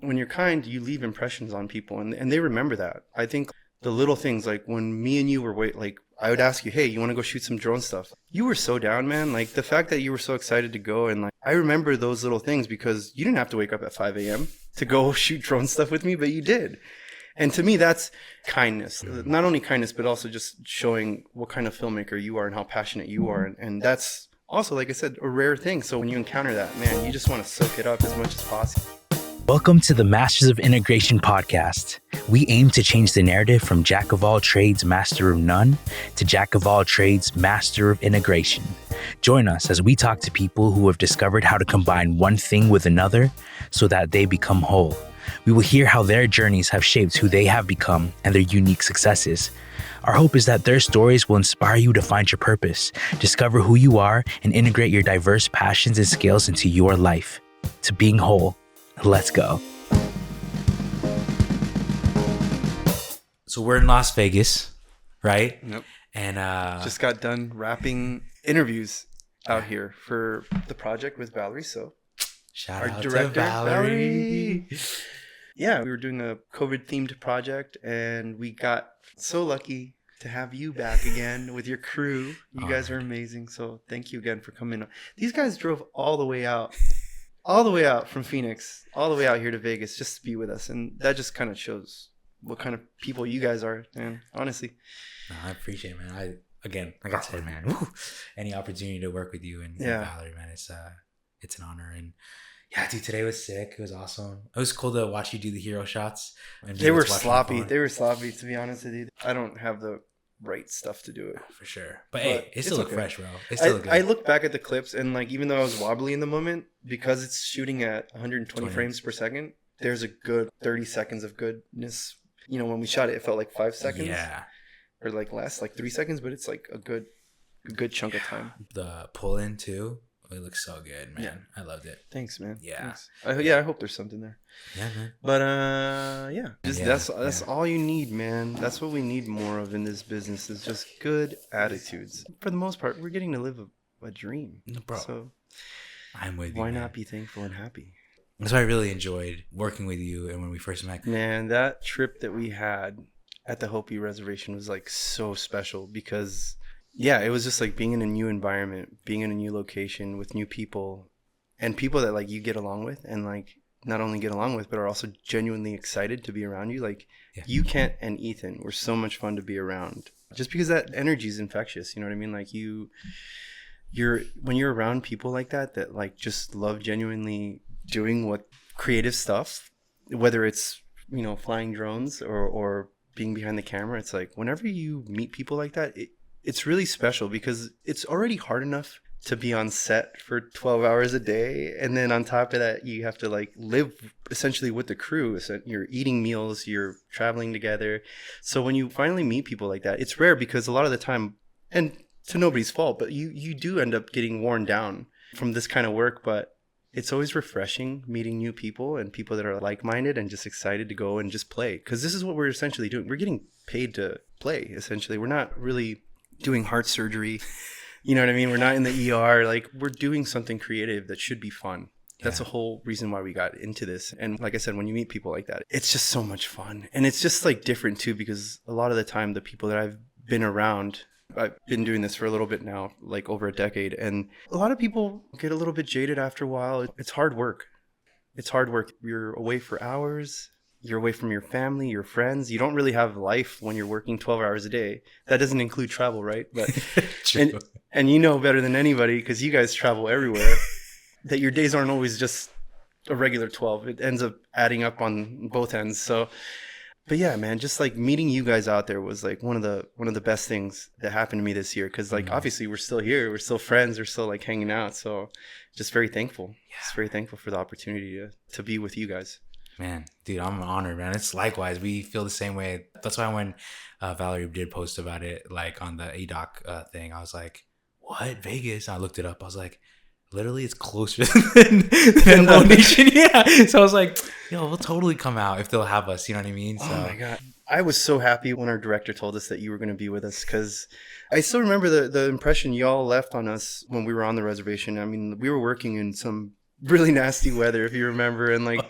when you're kind, you leave impressions on people, and they remember that. I think the little things, like when me and you were like, I would ask you, hey, you want to go shoot some drone stuff? You were so down, man. Like the fact that you were so excited to go, and like I remember those little things because you didn't have to wake up at 5 a.m. to go shoot drone stuff with me, but you did. And to me, that's kindness. Not only kindness, but also just showing what kind of filmmaker you are and how passionate you are. And that's also, like I said, a rare thing. So when you encounter that, man, you just want to soak it up as much as possible. Welcome to the Masters of Integration podcast. We aim to change the narrative from Jack of all trades, master of none, to Jack of all trades, master of integration. Join us as we talk to people who have discovered how to combine one thing with another so that they become whole. We will hear how their journeys have shaped who they have become and their unique successes. Our hope is that their stories will inspire you to find your purpose, discover who you are, and integrate your diverse passions and skills into your life. To being whole. Let's go. So we're in Las Vegas, right? Yep. And just got done wrapping interviews out here for the project with Valerie. So shout out to Valerie. Yeah, we were doing a COVID-themed project, and we got so lucky to have you back again with your crew. You guys are amazing. So thank you again for coming. These guys drove all the way out from Phoenix, all the way out here to Vegas just to be with us. And that just kind of shows what kind of people you guys are, man, honestly. No, I appreciate it, man. Like I said, man, any opportunity to work with you and Valerie, man, it's an honor. And yeah, dude, today was sick. It was awesome. It was cool to watch you do the hero shots. And they were sloppy. They were sloppy, to be honest with you. I don't have the right stuff to do it. For sure. But hey, it still look fresh, bro. It still look good. I look back at the clips, and like, even though I was wobbly in the moment, because it's shooting at 120 frames per second, there's a good 30 seconds of goodness. You know, when we shot it, it felt like 5 seconds. Yeah. Or like less, like 3 seconds, but it's like a good chunk of time. The pull in too. It looks so good, man. Yeah. I loved it. Thanks, man. Yeah. Thanks. I hope there's something there. Yeah, man. But that's all you need, man. That's what we need more of in this business, is just good attitudes. For the most part, we're getting to live a dream. Bro. So I'm with you. Why not be thankful and happy? That's why I really enjoyed working with you, and when we first met. Man, that trip that we had at the Hopi Reservation was like so special because it was just like being in a new environment, being in a new location with new people, and people that like you get along with, and like not only get along with, but are also genuinely excited to be around you. Like you, Kent, and Ethan were so much fun to be around, just because that energy is infectious. You know what I mean? Like when you're around people like that like just love genuinely doing what creative stuff, whether it's, you know, flying drones or being behind the camera. It's like whenever you meet people like that, it's really special because it's already hard enough to be on set for 12 hours a day. And then on top of that, you have to like live essentially with the crew. So you're eating meals, you're traveling together. So when you finally meet people like that, it's rare because a lot of the time, and to nobody's fault, but you do end up getting worn down from this kind of work. But it's always refreshing meeting new people and people that are like-minded and just excited to go and just play. Because this is what we're essentially doing. We're getting paid to play, essentially. We're not really doing heart surgery. You know what I mean? We're not in the ER. Like, we're doing something creative that should be fun. That's the whole reason why we got into this. And like I said, when you meet people like that, it's just so much fun. And it's just like different too, because a lot of the time, the people that I've been around, I've been doing this for a little bit now, like over a decade. And a lot of people get a little bit jaded after a while. It's hard work. It's hard work. You're away for hours. You're away from your family, your friends. You don't really have life when you're working 12 hours a day. That doesn't include travel, right? But and you know better than anybody, because you guys travel everywhere, that your days aren't always just a regular 12. It ends up adding up on both ends. So, but yeah, man, just like meeting you guys out there was like one of the best things that happened to me this year. Because like obviously we're still here, we're still friends, we're still like hanging out. So just very thankful. Just very thankful for the opportunity to be with you guys. Man, dude, I'm honored, man. It's likewise. We feel the same way. That's why when Valerie did post about it, like on the ADOC thing, I was like, what? Vegas? And I looked it up. I was like, literally, it's closer than Low Nation. Yeah. So I was like, yo, we'll totally come out if they'll have us. You know what I mean? So, oh, my God. I was so happy when our director told us that you were going to be with us, because I still remember the impression y'all left on us when we were on the reservation. I mean, we were working in some really nasty weather, if you remember. And like...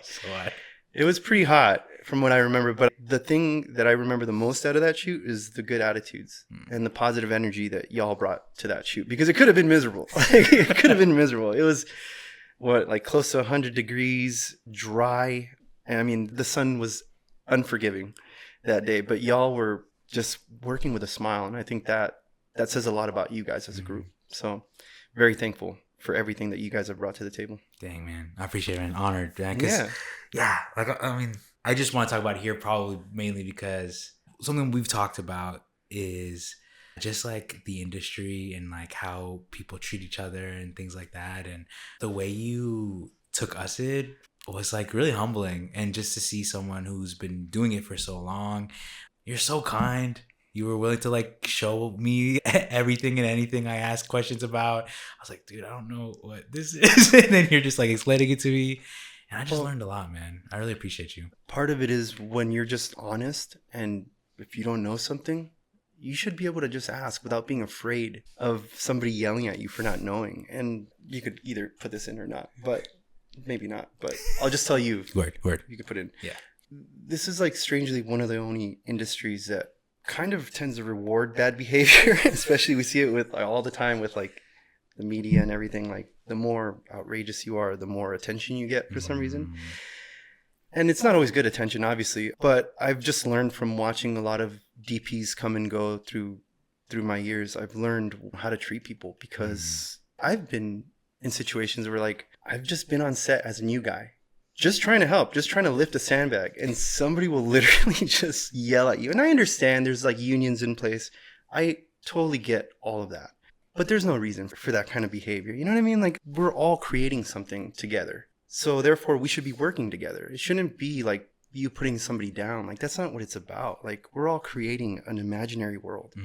It was pretty hot from what I remember, but the thing that I remember the most out of that shoot is the good attitudes and the positive energy that y'all brought to that shoot, because it could have been miserable. It could have been miserable. It was like close to 100 degrees, dry. And I mean, the sun was unforgiving that day, but y'all were just working with a smile. And I think that says a lot about you guys as a group. So very thankful for everything that you guys have brought to the table. Dang, man. I appreciate it, man. Honored, man. Yeah. Like, I mean, I just want to talk about it here probably mainly because something we've talked about is just like the industry and like how people treat each other and things like that. And the way you took us in was like really humbling. And just to see someone who's been doing it for so long, you're so kind. You were willing to like show me everything and anything I asked questions about. I was like, dude, I don't know what this is. And then you're just like explaining it to me. And I just learned a lot, man. I really appreciate you. Part of it is when you're just honest, and if you don't know something, you should be able to just ask without being afraid of somebody yelling at you for not knowing. And you could either put this in or not, but maybe not. But I'll just tell you. Word. You could put in. Yeah. This is like strangely one of the only industries that kind of tends to reward bad behavior. Especially we see it with all the time with like the media and everything. Like the more outrageous you are, the more attention you get for some reason. And it's not always good attention, obviously, but I've just learned from watching a lot of DPs come and go through my years. I've learned how to treat people, because I've been in situations where like I've just been on set as a new guy, just trying to help, just trying to lift a sandbag, and somebody will literally just yell at you. And I understand there's like unions in place. I totally get all of that. But there's no reason for that kind of behavior. You know what I mean? Like, we're all creating something together. So therefore, we should be working together. It shouldn't be like you putting somebody down. Like, that's not what it's about. Like, we're all creating an imaginary world.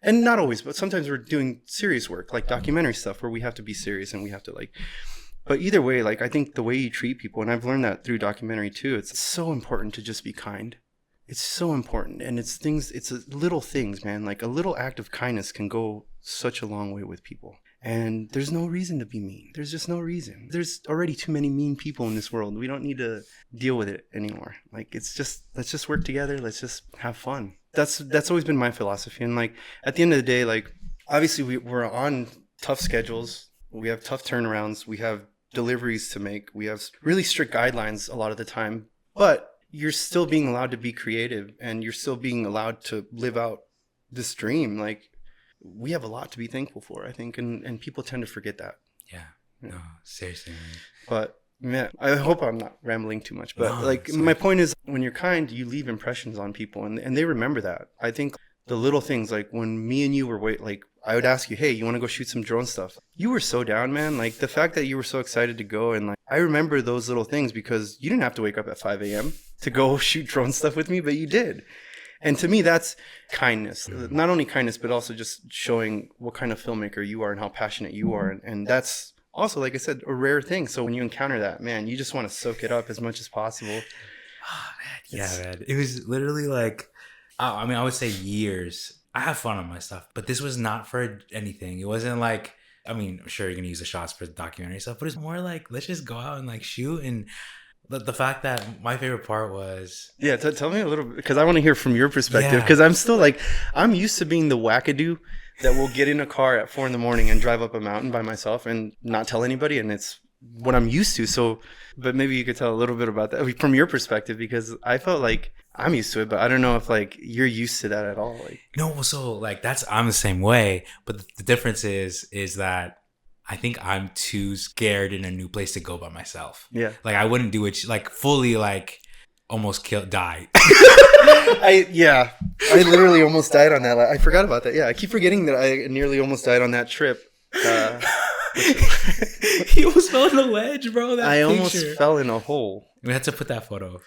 And not always, but sometimes we're doing serious work, like documentary stuff where we have to be serious and we have to like... But either way, like, I think the way you treat people, and I've learned that through documentary too, it's so important to just be kind. It's so important. And it's little things, man. Like, a little act of kindness can go such a long way with people. And there's no reason to be mean. There's just no reason. There's already too many mean people in this world. We don't need to deal with it anymore. Like, it's just, let's just work together. Let's just have fun. That's always been my philosophy. And like, at the end of the day, like, obviously we're on tough schedules. We have tough turnarounds. We have deliveries to make. We have really strict guidelines a lot of the time. But you're still being allowed to be creative, and you're still being allowed to live out this dream. Like, we have a lot to be thankful for, I think, and people tend to forget that. Yeah. No, seriously, man. But man, I hope I'm not rambling too much. But no, like, my point is, when you're kind, you leave impressions on people, and they remember that. I think the little things, like when me and you were like, I would ask you, hey, you want to go shoot some drone stuff? You were so down, man. Like, the fact that you were so excited to go, and like, I remember those little things, because you didn't have to wake up at 5 a.m. to go shoot drone stuff with me, but you did. And to me, that's kindness. Not only kindness, but also just showing what kind of filmmaker you are and how passionate you are. And that's also, like I said, a rare thing. So when you encounter that, man, you just want to soak it up as much as possible. Oh, man. Yeah, man. It was literally like, I mean, I would say years. I have fun on my stuff, but this was not for anything. It wasn't like, I mean, I'm sure you're going to use the shots for the documentary stuff, but it's more like, let's just go out and like shoot. And the fact that my favorite part was... Yeah, tell me a little bit, because I want to hear from your perspective, because I'm still like, I'm used to being the wackadoo that will get in a car at 4 a.m. and drive up a mountain by myself and not tell anybody, and it's what I'm used to. So, but maybe you could tell a little bit about that from your perspective, because I felt like I'm used to it, but I don't know if like you're used to that at all. Like, no, so like I'm the same way, but the difference is that I think I'm too scared in a new place to go by myself. Yeah. Like, I wouldn't do it like fully, like almost die. I literally almost died on that. I forgot about that. Yeah. I keep forgetting that I nearly almost died on that trip. He almost fell in a ledge, bro. Almost fell in a hole. We had to put that photo.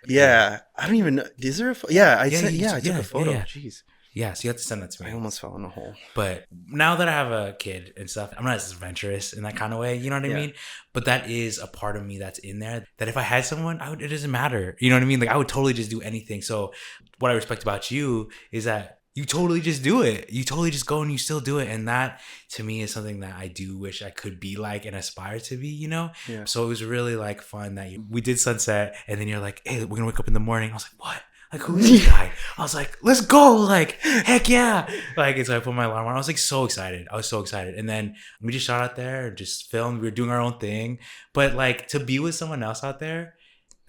Yeah. I don't even know. Is there a photo? Yeah. I took a photo. Yeah. Jeez. Yeah, so you have to send that to me. I almost fell in a hole. But now that I have a kid and stuff, I'm not as adventurous in that kind of way. You know what I mean? But that is a part of me that's in there, that if I had someone, it doesn't matter. You know what I mean? Like, I would totally just do anything. So what I respect about you is that you totally just do it. You totally just go and you still do it. And that to me is something that I do wish I could be like and aspire to be, you know? Yeah. So it was really like fun that we did sunset and then you're like, hey, we're gonna wake up in the morning. I was like, what? Like, who is this guy? I was like, let's go. Like, heck yeah. Like, and so I put my alarm on. I was like so excited. I was so excited. And then we just shot out there and just filmed. We were doing our own thing. But like to be with someone else out there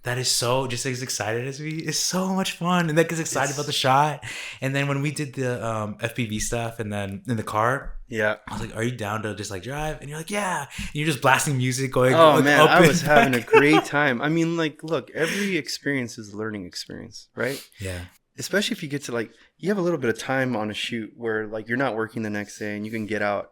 that is so just as excited as me is so much fun, and that gets excited about the shot. And then when we did the FPV stuff, and then in the car, Yeah. I was like, "Are you down to just like drive?" And you're like, "Yeah." And you're just blasting music, going, Oh like, man, up I and was having a back. great time. I mean, like, look, every experience is a learning experience, right? Yeah, Especially if you get to like, you have a little bit of time on a shoot where like you're not working the next day and you can get out,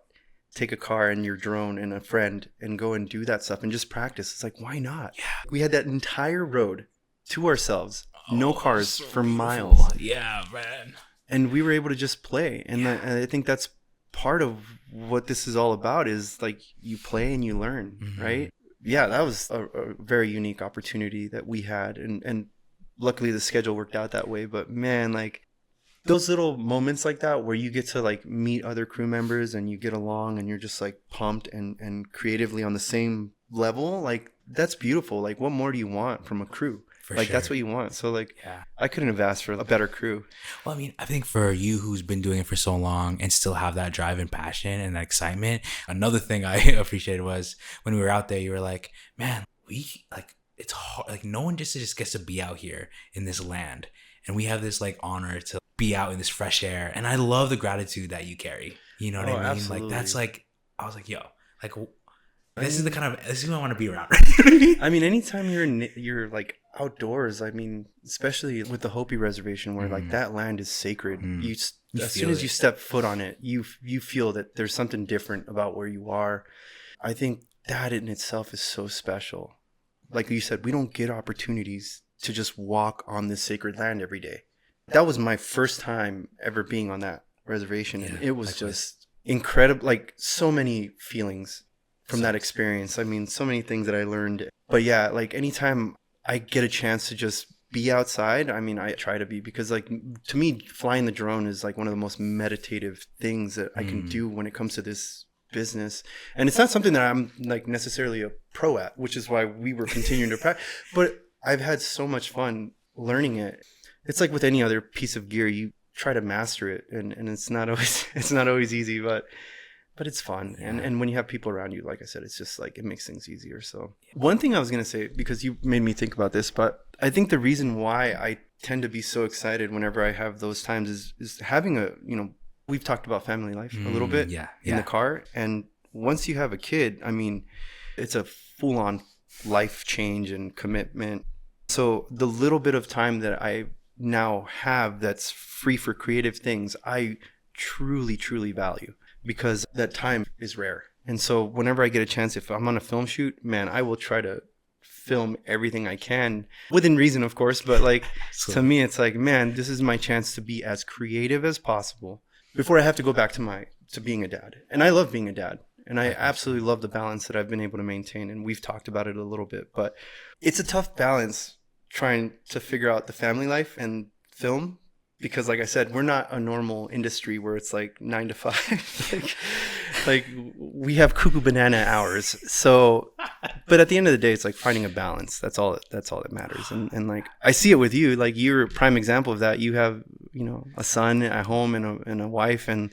take a car and your drone and a friend and go and do that stuff and just practice. It's like, why not? yeah. We had that entire road to ourselves, no Oh, cars so for beautiful. miles, Yeah, man. and we were able to just play. And I think that's part of what this is all about, is like you play and you learn, Mhm. right? Yeah, that was a very unique opportunity that we had, and luckily the schedule worked out that way. But man, like those little moments like that where you get to like meet other crew members and you get along and you're just like pumped and creatively on the same level, like that's beautiful. Like what more do you want from a crew? For Like sure. that's what you want. So like Yeah. I couldn't have asked for a better crew. Well, I mean, I think for you who's been doing it for so long and still have that drive and passion and that excitement, another thing I appreciated was when we were out there, you were like, man, we like, it's hard. Like no one just gets to be out here in this land. And we have this like honor to be out in this fresh air. And I love the gratitude that you carry. You know what Oh, I mean? absolutely. Like that's like, I was like, yo, like I this is the mean- kind of, this is who I want to be around. I mean, anytime you're like outdoors, I mean, especially with the Hopi reservation where like that land is sacred. You As feel soon as it. you step foot on it, you feel that there's something different about where you are. I think that in itself is so special. Like you said, we don't get opportunities to just walk on this sacred land every day. That was my first time ever being on that reservation, and Yeah, it was likewise. just incredible. Like so many feelings from So- that experience. I mean, so many things that I learned. But yeah, like anytime I get a chance to just be outside, I mean, I try to be, because like to me, flying the drone is like one of the most meditative things that I can do when it comes to this business. And it's not something that I'm like necessarily a pro at, which is why we were continuing to practice. But I've had so much fun learning it. It's like with any other piece of gear, you try to master it, and it's not always it's not always easy, but it's fun. And when you have people around you, like I said, it's just like it makes things easier. So one thing I was gonna say, because you made me think about this, but I think the reason why I tend to be so excited whenever I have those times is having a, you know, we've talked about family life a little bit in the car, and once you have a kid, I mean, it's a full-on life change and commitment. So the little bit of time that I now have that's free for creative things, I truly value, because that time is rare. And so whenever I get a chance, if I'm on a film shoot, man, I will try to film everything I can within reason, of course. But like to me, it's like, man, this is my chance to be as creative as possible before I have to go back to being a dad. And I love being a dad. And I absolutely love the balance that I've been able to maintain. And we've talked about it a little bit, but it's a tough balance trying to figure out the family life and film, because like I said, we're not a normal industry where it's like 9 to 5. like we have cuckoo banana hours. So, but at the end of the day, it's like finding a balance. That's all that matters. And like I see it with you, like you're a prime example of that. You have, you know, a son at home and a wife, and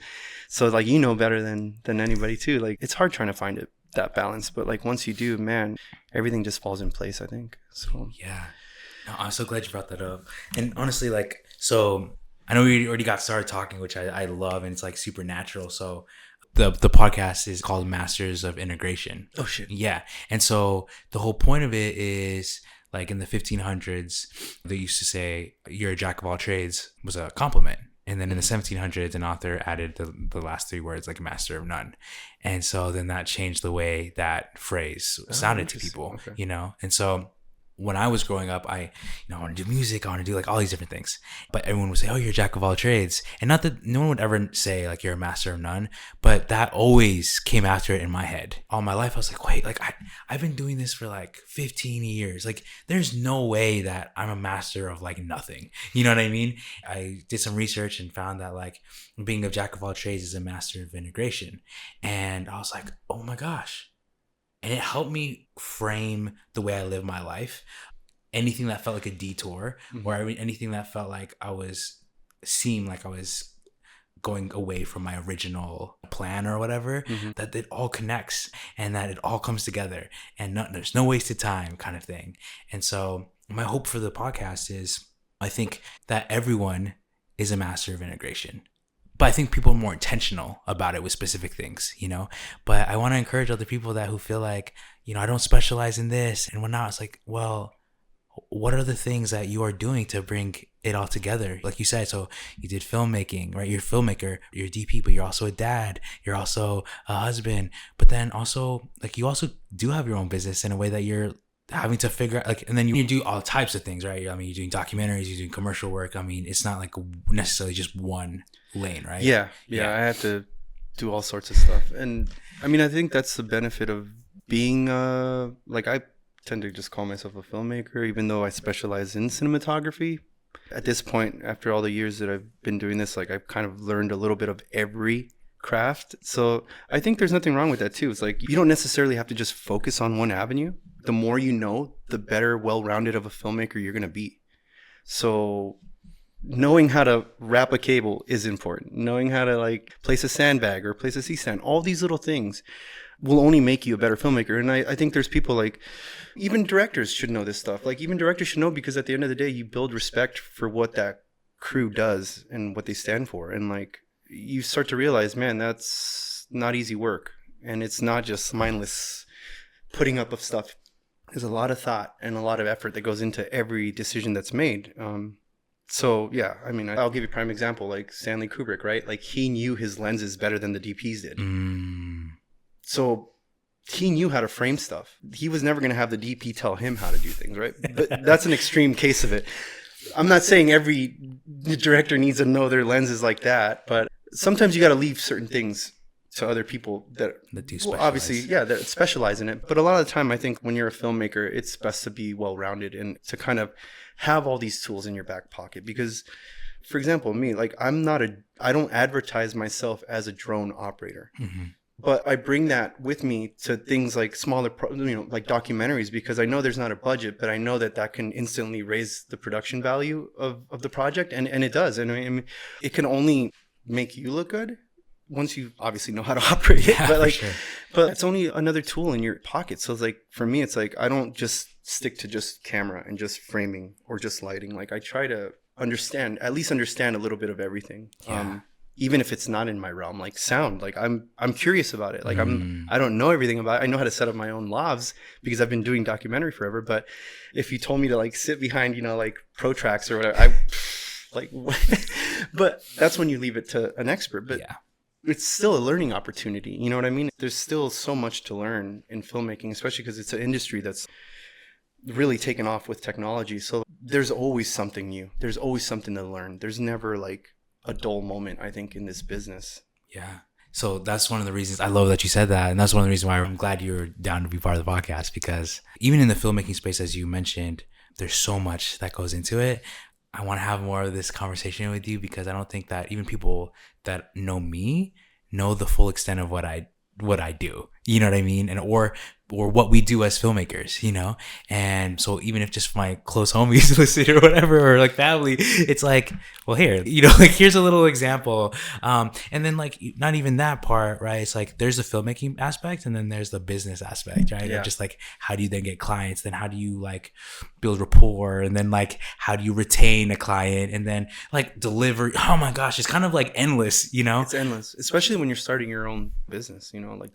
so like you know better than anybody too. Like it's hard trying to find that balance, but like once you do, man, everything just falls in place, I think. So yeah. No, I'm so glad you brought that up. And honestly, like, so I know we already got started talking, which I love, and it's like super natural. So the podcast is called Masters of Integration. oh shit. Yeah. And so the whole point of it is like in the 1500s, they used to say you're a jack of all trades was a compliment. And then in the 1700s, an author added the last three words, like master of none. And so then that changed the way that phrase sounded to interesting. people, Okay. you know? And so when I was growing up, I want to do music, I want to do like all these different things. But everyone would say, "Oh, you're a jack of all trades," and not that no one would ever say like you're a master of none, but that always came after it in my head. All my life, I was like, "Wait, like I've been doing this for like 15 years. Like, there's no way that I'm a master of like nothing." You know what I mean? I did some research and found that like being a jack of all trades is a master of integration, and I was like, "Oh my gosh." And it helped me frame the way I live my life. Anything that felt like a detour, or anything that felt like seemed like I was going away from my original plan or whatever, that it all connects and that it all comes together and there's no wasted time kind of thing. And so my hope for the podcast is, I think that everyone is a master of integration. But I think people are more intentional about it with specific things, But I want to encourage other people who feel like, I don't specialize in this and whatnot. It's like, well, what are the things that you are doing to bring it all together? Like you said, so you did filmmaking, right? You're a filmmaker, you're a DP, but you're also a dad, you're also a husband, but then also like you also do have your own business in a way that you're having to figure out, like, and then you do all types of things, right? I mean, you're doing documentaries, you're doing commercial work. I mean, it's not like necessarily just one lane, right? Yeah. I had to do all sorts of stuff. And I mean, I think that's the benefit of being like, I tend to just call myself a filmmaker, even though I specialize in cinematography. At this point, after all the years that I've been doing this, like, I've kind of learned a little bit of every craft. So I think there's nothing wrong with that too. It's like, you don't necessarily have to just focus on one avenue. The more you know, the better, well-rounded of a filmmaker you're going to be. So knowing how to wrap a cable is important. Knowing how to like place a sandbag or place a C-stand, all these little things will only make you a better filmmaker. And I think there's people like, even directors should know this stuff. Like, even directors should know, because at the end of the day, you build respect for what that crew does and what they stand for. And like, you start to realize, man, that's not easy work. And it's not just mindless putting up of stuff. There's a lot of thought and a lot of effort that goes into every decision that's made. So yeah, I mean, I'll give you a prime example, like Stanley Kubrick, right? Like, he knew his lenses better than the DPs did. So he knew how to frame stuff. He was never going to have the DP tell him how to do things, right? But that's an extreme case of it. I'm not saying every director needs to know their lenses like that, but sometimes you got to leave certain things to other people that do specialize. Well, obviously, yeah, that specialize in it. But a lot of the time, I think when you're a filmmaker, it's best to be well-rounded and to kind of have all these tools in your back pocket. Because, for example, me, like, I don't advertise myself as a drone operator. But I bring that with me to things like smaller, like documentaries, because I know there's not a budget, but I know that can instantly raise the production value of the project. And it does. And I mean, it can only make you look good once you obviously know how to operate it. But like, sure. But it's only another tool in your pocket. So it's like, for me, it's like, I don't just stick to just camera and just framing or just lighting. Like, I try to at least understand a little bit of everything. Yeah. Even if it's not in my realm, like sound, like I'm curious about it. Like, I don't know everything about it. I know how to set up my own lavs because I've been doing documentary forever. But if you told me to like sit behind, like Pro Tracks or whatever, but that's when you leave it to an expert. But yeah, it's still a learning opportunity. You know what I mean? There's still so much to learn in filmmaking, especially because it's an industry that's really taken off with technology. So there's always something new. There's always something to learn. There's never like a dull moment, I think, in this business. Yeah. So that's one of the reasons I love that you said that. And that's one of the reasons why I'm glad you're down to be part of the podcast, because even in the filmmaking space, as you mentioned, there's so much that goes into it. I want to have more of this conversation with you because I don't think that even people that know me know the full extent of what I do. You know what I mean? And or what we do as filmmakers, And so even if just my close homies listen or whatever, or like family, it's like, well, here, like here's a little example. And then like not even that part, right? It's like there's the filmmaking aspect and then there's the business aspect, right? Yeah. Just like how do you then get clients? Then how do you like build rapport? And then like how do you retain a client? And then like deliver. Oh my gosh, it's kind of like endless, It's endless, especially when you're starting your own business, like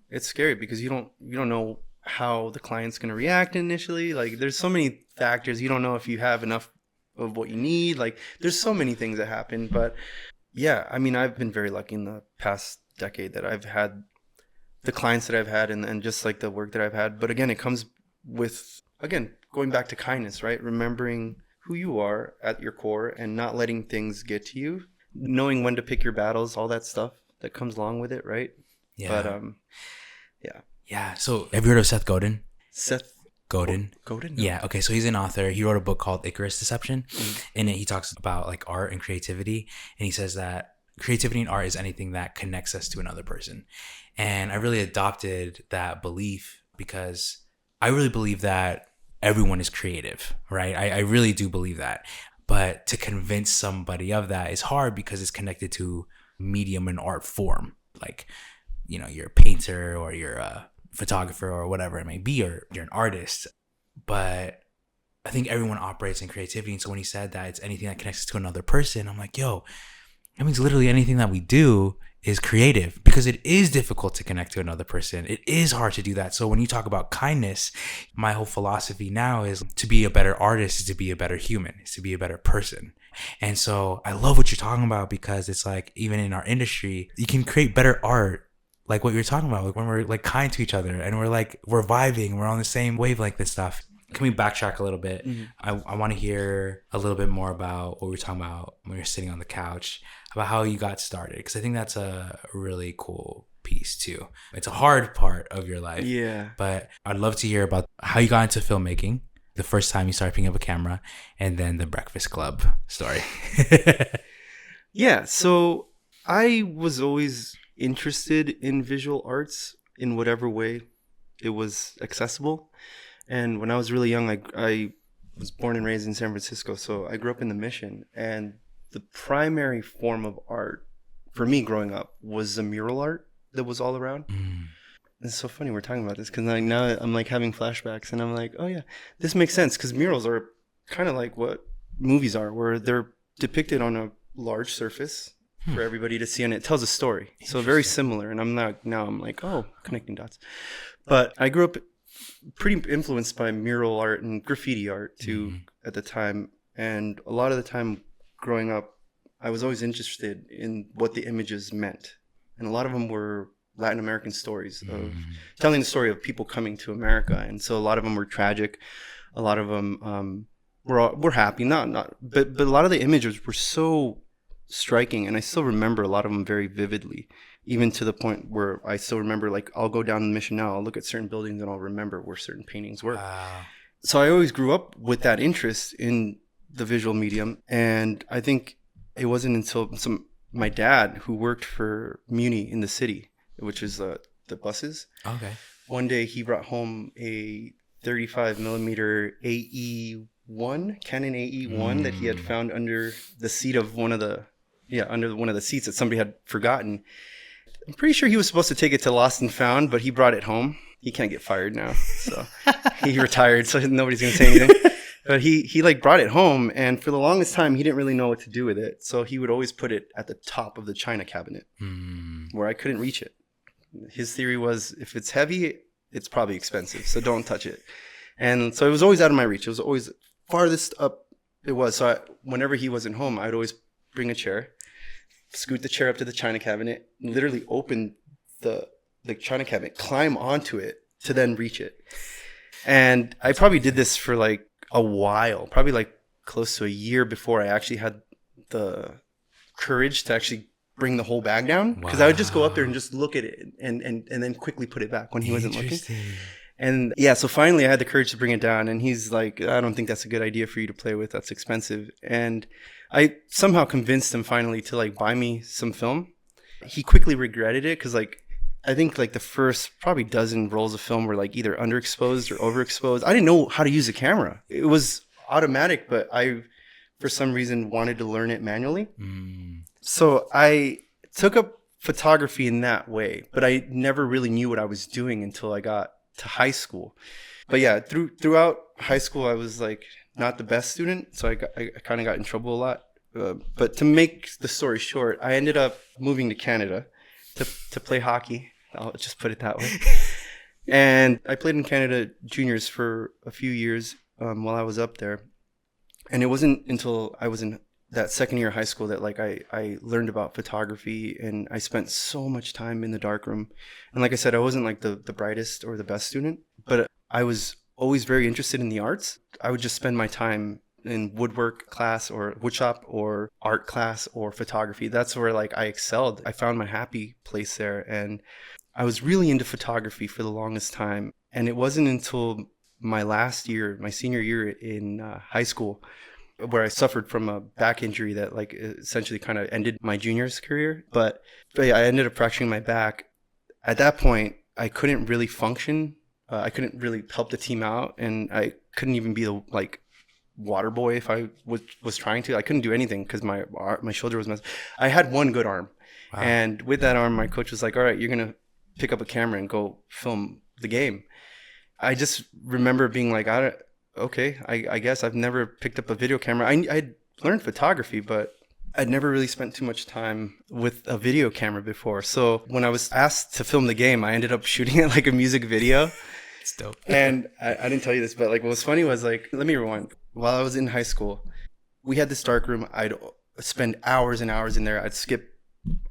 it's scary because you don't know how the client's going to react initially. Like, there's so many factors. You don't know if you have enough of what you need. Like, there's so many things that happen. But yeah, I mean, I've been very lucky in the past decade that I've had the clients that I've had and just like the work that I've had. But again, it comes with, going back to kindness, right? Remembering who you are at your core and not letting things get to you, knowing when to pick your battles, all that stuff that comes along with it, right? Yeah. But yeah. Yeah. So have you heard of Seth Godin? Seth Godin. Godin? No. Yeah. Okay. So he's an author. He wrote a book called Icarus Deception. In it, he talks about like art and creativity. And he says that creativity and art is anything that connects us to another person. And I really adopted that belief because I really believe that everyone is creative, right? I really do believe that. But to convince somebody of that is hard because it's connected to medium and art form. Like, you know, you're a painter or you're a photographer or whatever it may be, or you're an artist. But I think everyone operates in creativity. And so when he said that it's anything that connects us to another person, I'm like, yo, that means literally anything that we do is creative, because it is difficult to connect to another person. It is hard to do that. So when you talk about kindness, my whole philosophy now is to be a better artist is to be a better human, is to be a better person. And so I love what you're talking about, because it's like, even in our industry, you can create better art, like what you're talking about, like when we're like kind to each other and we're vibing, we're on the same wavelength and stuff. Can we backtrack a little bit? I want to hear a little bit more about what we were talking about when we were sitting on the couch, about how you got started, because I think that's a really cool piece too. It's a hard part of your life. Yeah. But I'd love to hear about how you got into filmmaking, the first time you started picking up a camera, and then the Breakfast Club story. Yeah. So I was always interested in visual arts in whatever way it was accessible. And when I was really young, I was born and raised in San Francisco. So I grew up in the Mission. And the primary form of art for me growing up was the mural art that was all around. It's so funny we're talking about this, because like now I'm like having flashbacks and I'm like, oh yeah, this makes sense, because murals are kind of like what movies are, where they're depicted on a large surface for everybody to see, and it tells a story. So very similar. And I'm like, oh, connecting dots. But I grew up pretty influenced by mural art and graffiti art too at the time. And a lot of the time growing up, I was always interested in what the images meant. And a lot of them were Latin American stories of telling the story of people coming to America. And so a lot of them were tragic. A lot of them were happy. But a lot of the images were so striking. And I still remember a lot of them very vividly, even to the point where I still remember, like, I'll go down the Mission now, I'll look at certain buildings and I'll remember where certain paintings were. So I always grew up with that interest in the visual medium. And I think it wasn't until my dad, who worked for Muni in the city, which is the buses. Okay. One day he brought home a 35 millimeter AE1, Canon AE1 that he had found under the seat of one of the seats that somebody had forgotten. I'm pretty sure he was supposed to take it to Lost and Found, but he brought it home. He can't get fired now, so he retired, so nobody's gonna say anything. But he like brought it home, and for the longest time he didn't really know what to do with it. So he would always put it at the top of the china cabinet where I couldn't reach it. His theory was, if it's heavy, it's probably expensive, so don't touch it. And so it was always out of my reach. It was always farthest up it was. So whenever he wasn't home, I'd always bring a chair, scoot the chair up to the china cabinet, literally open the china cabinet, climb onto it to then reach it. And I probably did this for like a while, probably like close to a year before I actually had the courage to actually bring the whole bag down, because I would just go up there and just look at it and then quickly put it back when he wasn't looking. And yeah, so finally I had the courage to bring it down, and he's like, I don't think that's a good idea for you to play with, that's expensive. And I somehow convinced him finally to like buy me some film. He quickly regretted it, because like I think like the first probably dozen rolls of film were like either underexposed or overexposed. I didn't know how to use a camera. It was automatic, but I, for some reason, wanted to learn it manually. So I took up photography in that way, but I never really knew what I was doing until I got to high school. But yeah, throughout high school, I was like not the best student, so I kind of got in trouble a lot. But to make the story short, I ended up moving to Canada to play hockey. I'll just put it that way. And I played in Canada juniors for a few years while I was up there. And it wasn't until I was in that second year of high school that like I learned about photography, and I spent so much time in the darkroom. And like I said, I wasn't like the brightest or the best student, but I was always very interested in the arts. I would just spend my time in woodwork class or woodshop or art class or photography. That's where like I excelled. I found my happy place there. And I was really into photography for the longest time. And it wasn't until my last year, my senior year in high school, where I suffered from a back injury that like essentially kind of ended my junior's career. But yeah, I ended up fracturing my back. At that point, I couldn't really function. I couldn't really help the team out, and I couldn't even be the like water boy if I was trying to. I couldn't do anything because my shoulder was messed. I had one good arm, Wow. and with that arm, my coach was like, "All right, you're gonna pick up a camera and go film the game." I just remember being like, okay, I guess I've never picked up a video camera. I'd learned photography, but I'd never really spent too much time with a video camera before. So when I was asked to film the game, I ended up shooting it like a music video. It's dope. And I didn't tell you this, but like what was funny was like, let me rewind. While I was in high school, we had this dark room. I'd spend hours and hours in there. I'd skip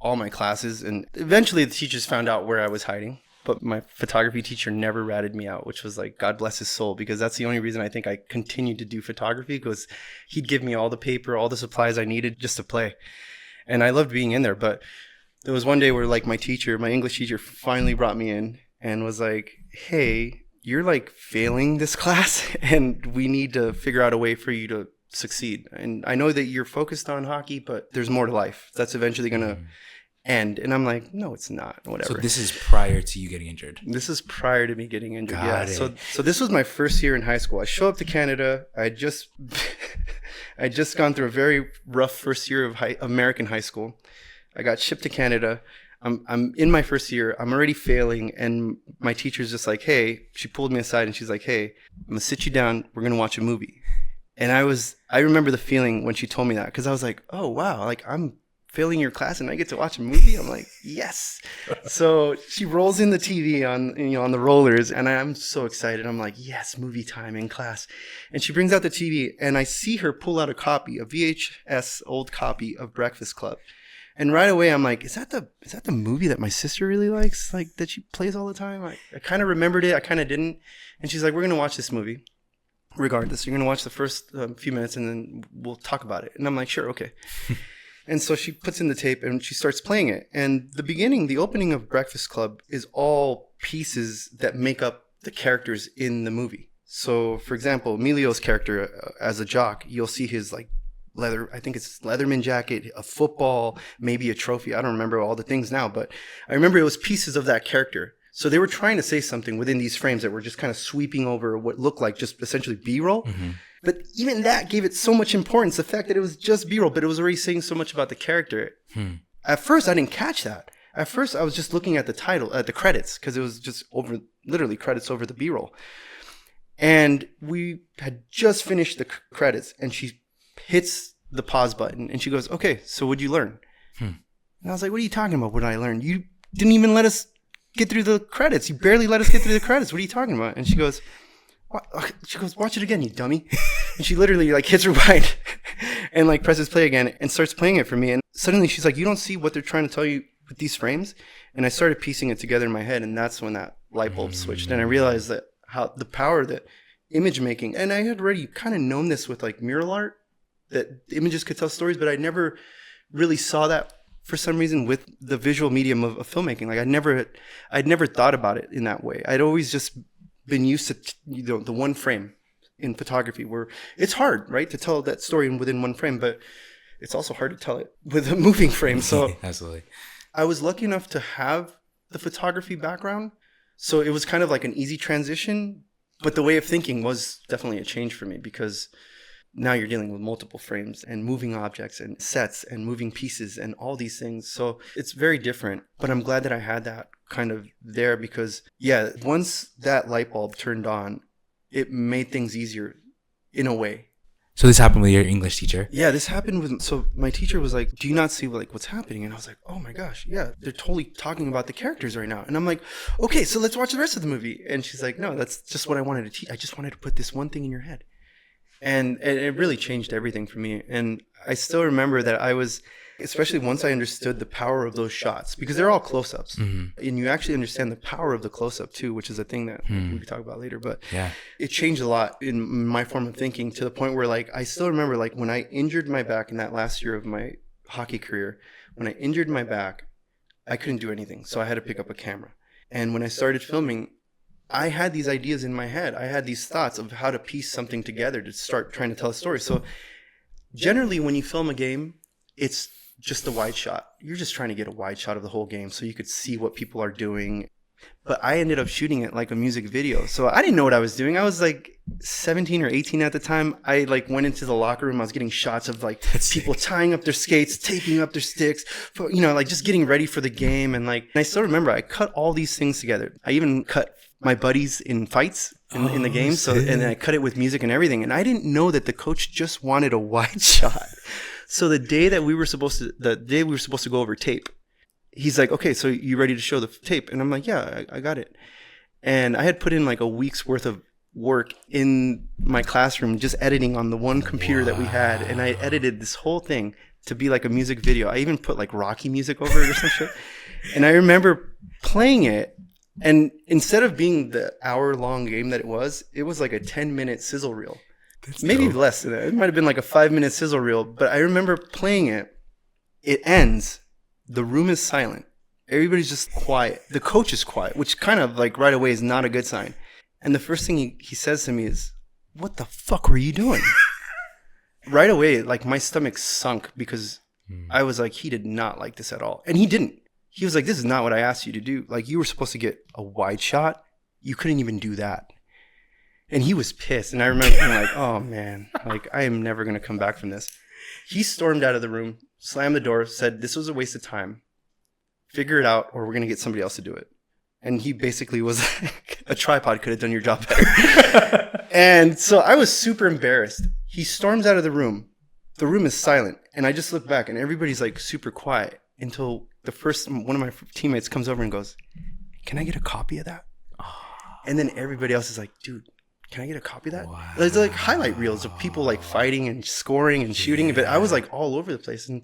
all my classes, and eventually the teachers found out where I was hiding. But my photography teacher never ratted me out, which was like, God bless his soul, because that's the only reason I think I continued to do photography, because he'd give me all the paper, all the supplies I needed just to play. And I loved being in there. But there was one day where like my English teacher finally brought me in and was like, hey, you're like failing this class and we need to figure out a way for you to succeed. And I know that you're focused on hockey, but there's more to life. That's eventually going to end. And I'm like, no, it's not. Whatever. So this is prior to you getting injured. This is prior to me getting injured. Got it. So this was my first year in high school. I show up to Canada. I just gone through a very rough first year of American high school. I got shipped to Canada. I'm in my first year. I'm already failing, and my teacher's just like, hey, she pulled me aside and she's like, hey, I'm gonna sit you down. We're gonna watch a movie. And I remember the feeling when she told me that, because I was like, oh wow, like I'm failing your class and I get to watch a movie. I'm like, yes. So she rolls in the TV on the rollers, and I'm so excited. I'm like, yes, movie time in class. And she brings out the TV, and I see her pull out a VHS old copy of Breakfast Club. And right away, I'm like, is that the movie that my sister really likes, like that she plays all the time? I kind of remembered it. I kind of didn't. And she's like, we're going to watch this movie. Regardless, you're going to watch the first few minutes and then we'll talk about it. And I'm like, sure, okay. And so she puts in the tape and she starts playing it. And the opening of Breakfast Club is all pieces that make up the characters in the movie. So, for example, Emilio's character as a jock, you'll see his like I think it's Leatherman jacket, a football, maybe a trophy. I don't remember all the things now, but I remember it was pieces of that character. So they were trying to say something within these frames that were just kind of sweeping over what looked like just essentially B-roll. Mm-hmm. But even that gave it so much importance, the fact that it was just B-roll, but it was already saying so much about the character. At first, I didn't catch that. At first, I was just looking at the title, at the credits, because it was just literally credits over the B-roll. And we had just finished the credits, and she hits the pause button and she goes, okay, so what'd you learn? And I was like, what are you talking about? What did I learn? You didn't even let us get through the credits. You barely let us get through the credits. What are you talking about? And she goes, watch it again, you dummy. And she literally like hits rewind and like presses play again and starts playing it for me. And suddenly she's like, you don't see what they're trying to tell you with these frames? And I started piecing it together in my head, and that's when that light bulb switched. And I realized that how the power that image making, and I had already kind of known this with like mural art, that images could tell stories, but I never really saw that for some reason with the visual medium of filmmaking. Like I'd never thought about it in that way. I'd always just been used to the one frame in photography, where it's hard, right, to tell that story within one frame, but it's also hard to tell it with a moving frame. So absolutely, I was lucky enough to have the photography background, so it was kind of like an easy transition. But the way of thinking was definitely a change for me, because now you're dealing with multiple frames and moving objects and sets and moving pieces and all these things. So it's very different, but I'm glad that I had that kind of there, because yeah, once that light bulb turned on, it made things easier in a way. So this happened with your English teacher? Yeah, this happened with, so my teacher was like, do you not see like what's happening? And I was like, oh my gosh, yeah, they're totally talking about the characters right now. And I'm like, okay, so let's watch the rest of the movie. And she's like, no, that's just what I wanted to teach. I just wanted to put this one thing in your head. And it really changed everything for me. And I still remember that I was especially once I understood the power of those shots, because they're all close-ups, and you actually understand the power of the close-up too, which is a thing that we could talk about later. But Yeah. it changed a lot in my form of thinking, to the point where, like, I still remember, like, when I injured my back in that last year of my hockey career, when I injured my back, I couldn't do anything, so I had to pick up a camera. And when I started filming, I had these ideas in my head. I had these thoughts of how to piece something together to start trying to tell a story. So generally, when you film a game, it's just a wide shot. You're just trying to get a wide shot of the whole game so you could see what people are doing. But I ended up shooting it like a music video. So I didn't know what I was doing. I was like 17 or 18 at the time. I like went into the locker room. I was getting shots of like people tying up their skates, taping up their sticks, you know, like just getting ready for the game. And like, and I still remember I cut all these things together. I even cut my buddies in fights in the game. So, and then I cut it with music and everything. And I didn't know that the coach just wanted a wide shot. So the day we were supposed to go over tape, he's like, okay, so you ready to show the tape? And I'm like, yeah, I got it. And I had put in like a week's worth of work in my classroom, just editing on the one computer that we had. And I edited this whole thing to be like a music video. I even put like Rocky music over it or some shit. And I remember playing it. And instead of being the hour-long game that it was like a 10-minute sizzle reel. That's maybe dope. Less than that. It might have been like a 5-minute sizzle reel. But I remember playing it. It ends. The room is silent. Everybody's just quiet. The coach is quiet, which kind of like right away is not a good sign. And the first thing he says to me is, "What the fuck were you doing?" Right away, like my stomach sunk, because I was like, he did not like this at all. And he didn't. He was like, this is not what I asked you to do. Like, you were supposed to get a wide shot. You couldn't even do that. And he was pissed. And I remember being like, oh, man, like, I am never going to come back from this. He stormed out of the room, slammed the door, said, this was a waste of time. Figure it out, or we're going to get somebody else to do it. And he basically was like, a tripod could have done your job better. And so I was super embarrassed. He storms out of the room. The room is silent. And I just look back, and everybody's like super quiet until one of my teammates comes over and goes, can I get a copy of that? And then everybody else is like, dude, can I get a copy of that? Wow. There's like highlight reels of people like fighting and scoring and shooting. But I was like all over the place. And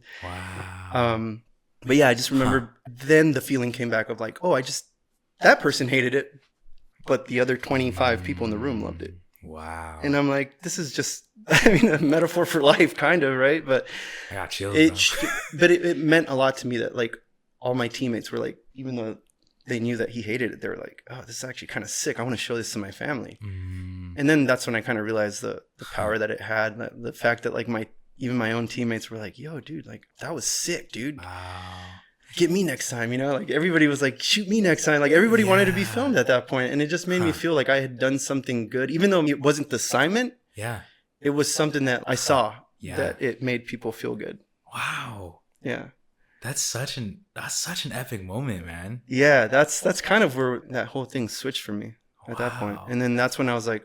but yeah, I just remember then the feeling came back of like, oh, that person hated it, but the other 25 people in the room loved it. Wow. And I'm like, this is just, I mean, a metaphor for life, kind of, right? But I got chills. But it meant a lot to me that like all my teammates were like, even though they knew that he hated it, they were like, oh, this is actually kind of sick. I want to show this to my family. And then that's when I kind of realized the power that it had. The fact that like even my own teammates were like, yo, dude, like that was sick, dude. Wow. Get me next time, you know? Like everybody was like, shoot me next time. Like everybody wanted to be filmed at that point. And it just made me feel like I had done something good. Even though it wasn't the assignment. Yeah. It was something that I saw that it made people feel good. Wow. Yeah. That's such an epic moment, man. Yeah, that's kind of where that whole thing switched for me at that point. And then that's when I was like,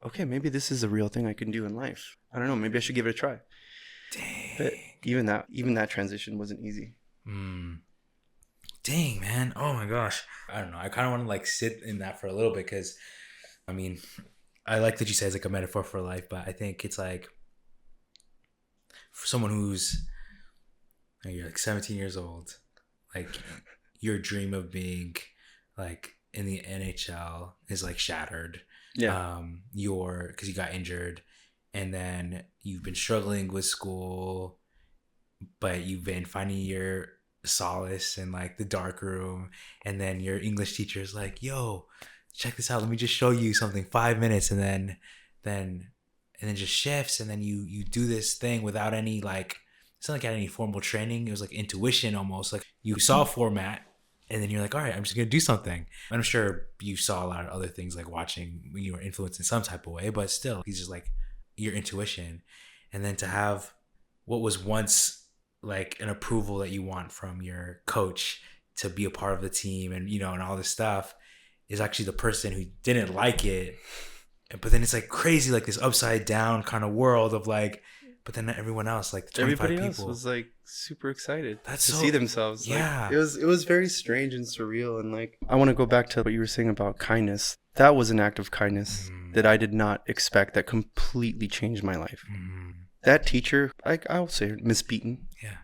okay, maybe this is a real thing I can do in life. I don't know, maybe I should give it a try. Dang. But even that transition wasn't easy. Dang, man. Oh my gosh. I don't know. I kind of want to like sit in that for a little bit, because I mean, I like that you say it's like a metaphor for life, but I think it's like for someone who's, you're like 17 years old, like your dream of being like in the NHL is like shattered. Yeah. Because you got injured, and then you've been struggling with school, but you've been finding your solace in like the dark room, and then your English teacher is like, yo, check this out, let me just show you something, 5 minutes, and then just shifts, and then you do this thing without any like, it's not like any formal training. It was like intuition almost. Like you saw a format, and then you're like, all right, I'm just gonna do something. I'm sure you saw a lot of other things, like watching when you were influenced in some type of way, but still, he's just like your intuition. And then to have what was once like an approval that you want from your coach to be a part of the team, and and all this stuff, is actually the person who didn't like it. But then it's like crazy, like this upside down kind of world of like, but then everyone else, like 25 everybody people, else was like super excited to so, see themselves. Yeah. Like, it was very strange and surreal. And like, I want to go back to what you were saying about kindness. That was an act of kindness that I did not expect, that completely changed my life. That teacher, I'll say her, Miss Beaton. Yeah.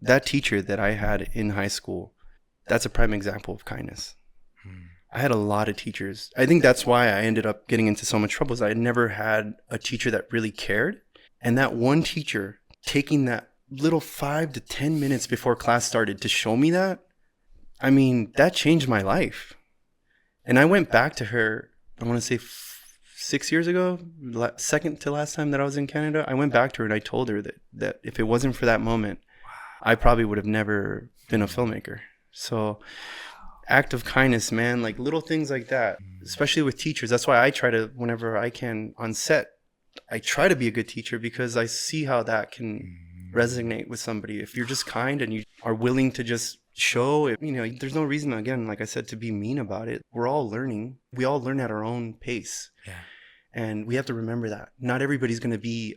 that teacher that I had in high school, that's a prime example of kindness. I had a lot of teachers. I think that's why I ended up getting into so much trouble, is I had never had a teacher that really cared. And that one teacher taking that little 5 to 10 minutes before class started to show me that, I mean, that changed my life. And I went back to her, I want to say 6 years ago, second to last time that I was in Canada. I went back to her and I told her that if it wasn't for that moment, I probably would have never been a filmmaker. So act of kindness, man, like little things like that, especially with teachers. That's why I try to, whenever I can on set, I try to be a good teacher, because I see how that can resonate with somebody. If you're just kind and you are willing to just show it, you know, there's no reason, again, like I said, to be mean about it. We're all learning. We all learn at our own pace. Yeah. And we have to remember that not everybody's going to be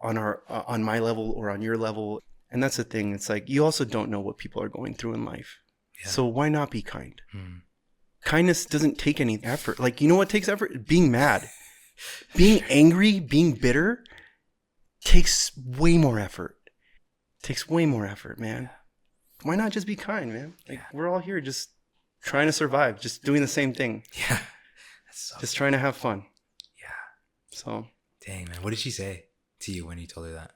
on my level or on your level. And that's the thing. It's like, you also don't know what people are going through in life. Yeah. So why not be kind? Kindness doesn't take any effort. Like, you know what takes effort? Being mad. Being angry, being bitter takes way more effort. Takes way more effort, man. Why not just be kind, man? Like, we're all here just trying to survive, just doing the same thing. Yeah. Just trying to have fun. Yeah. So. Dang, man. What did she say to you when you told her that?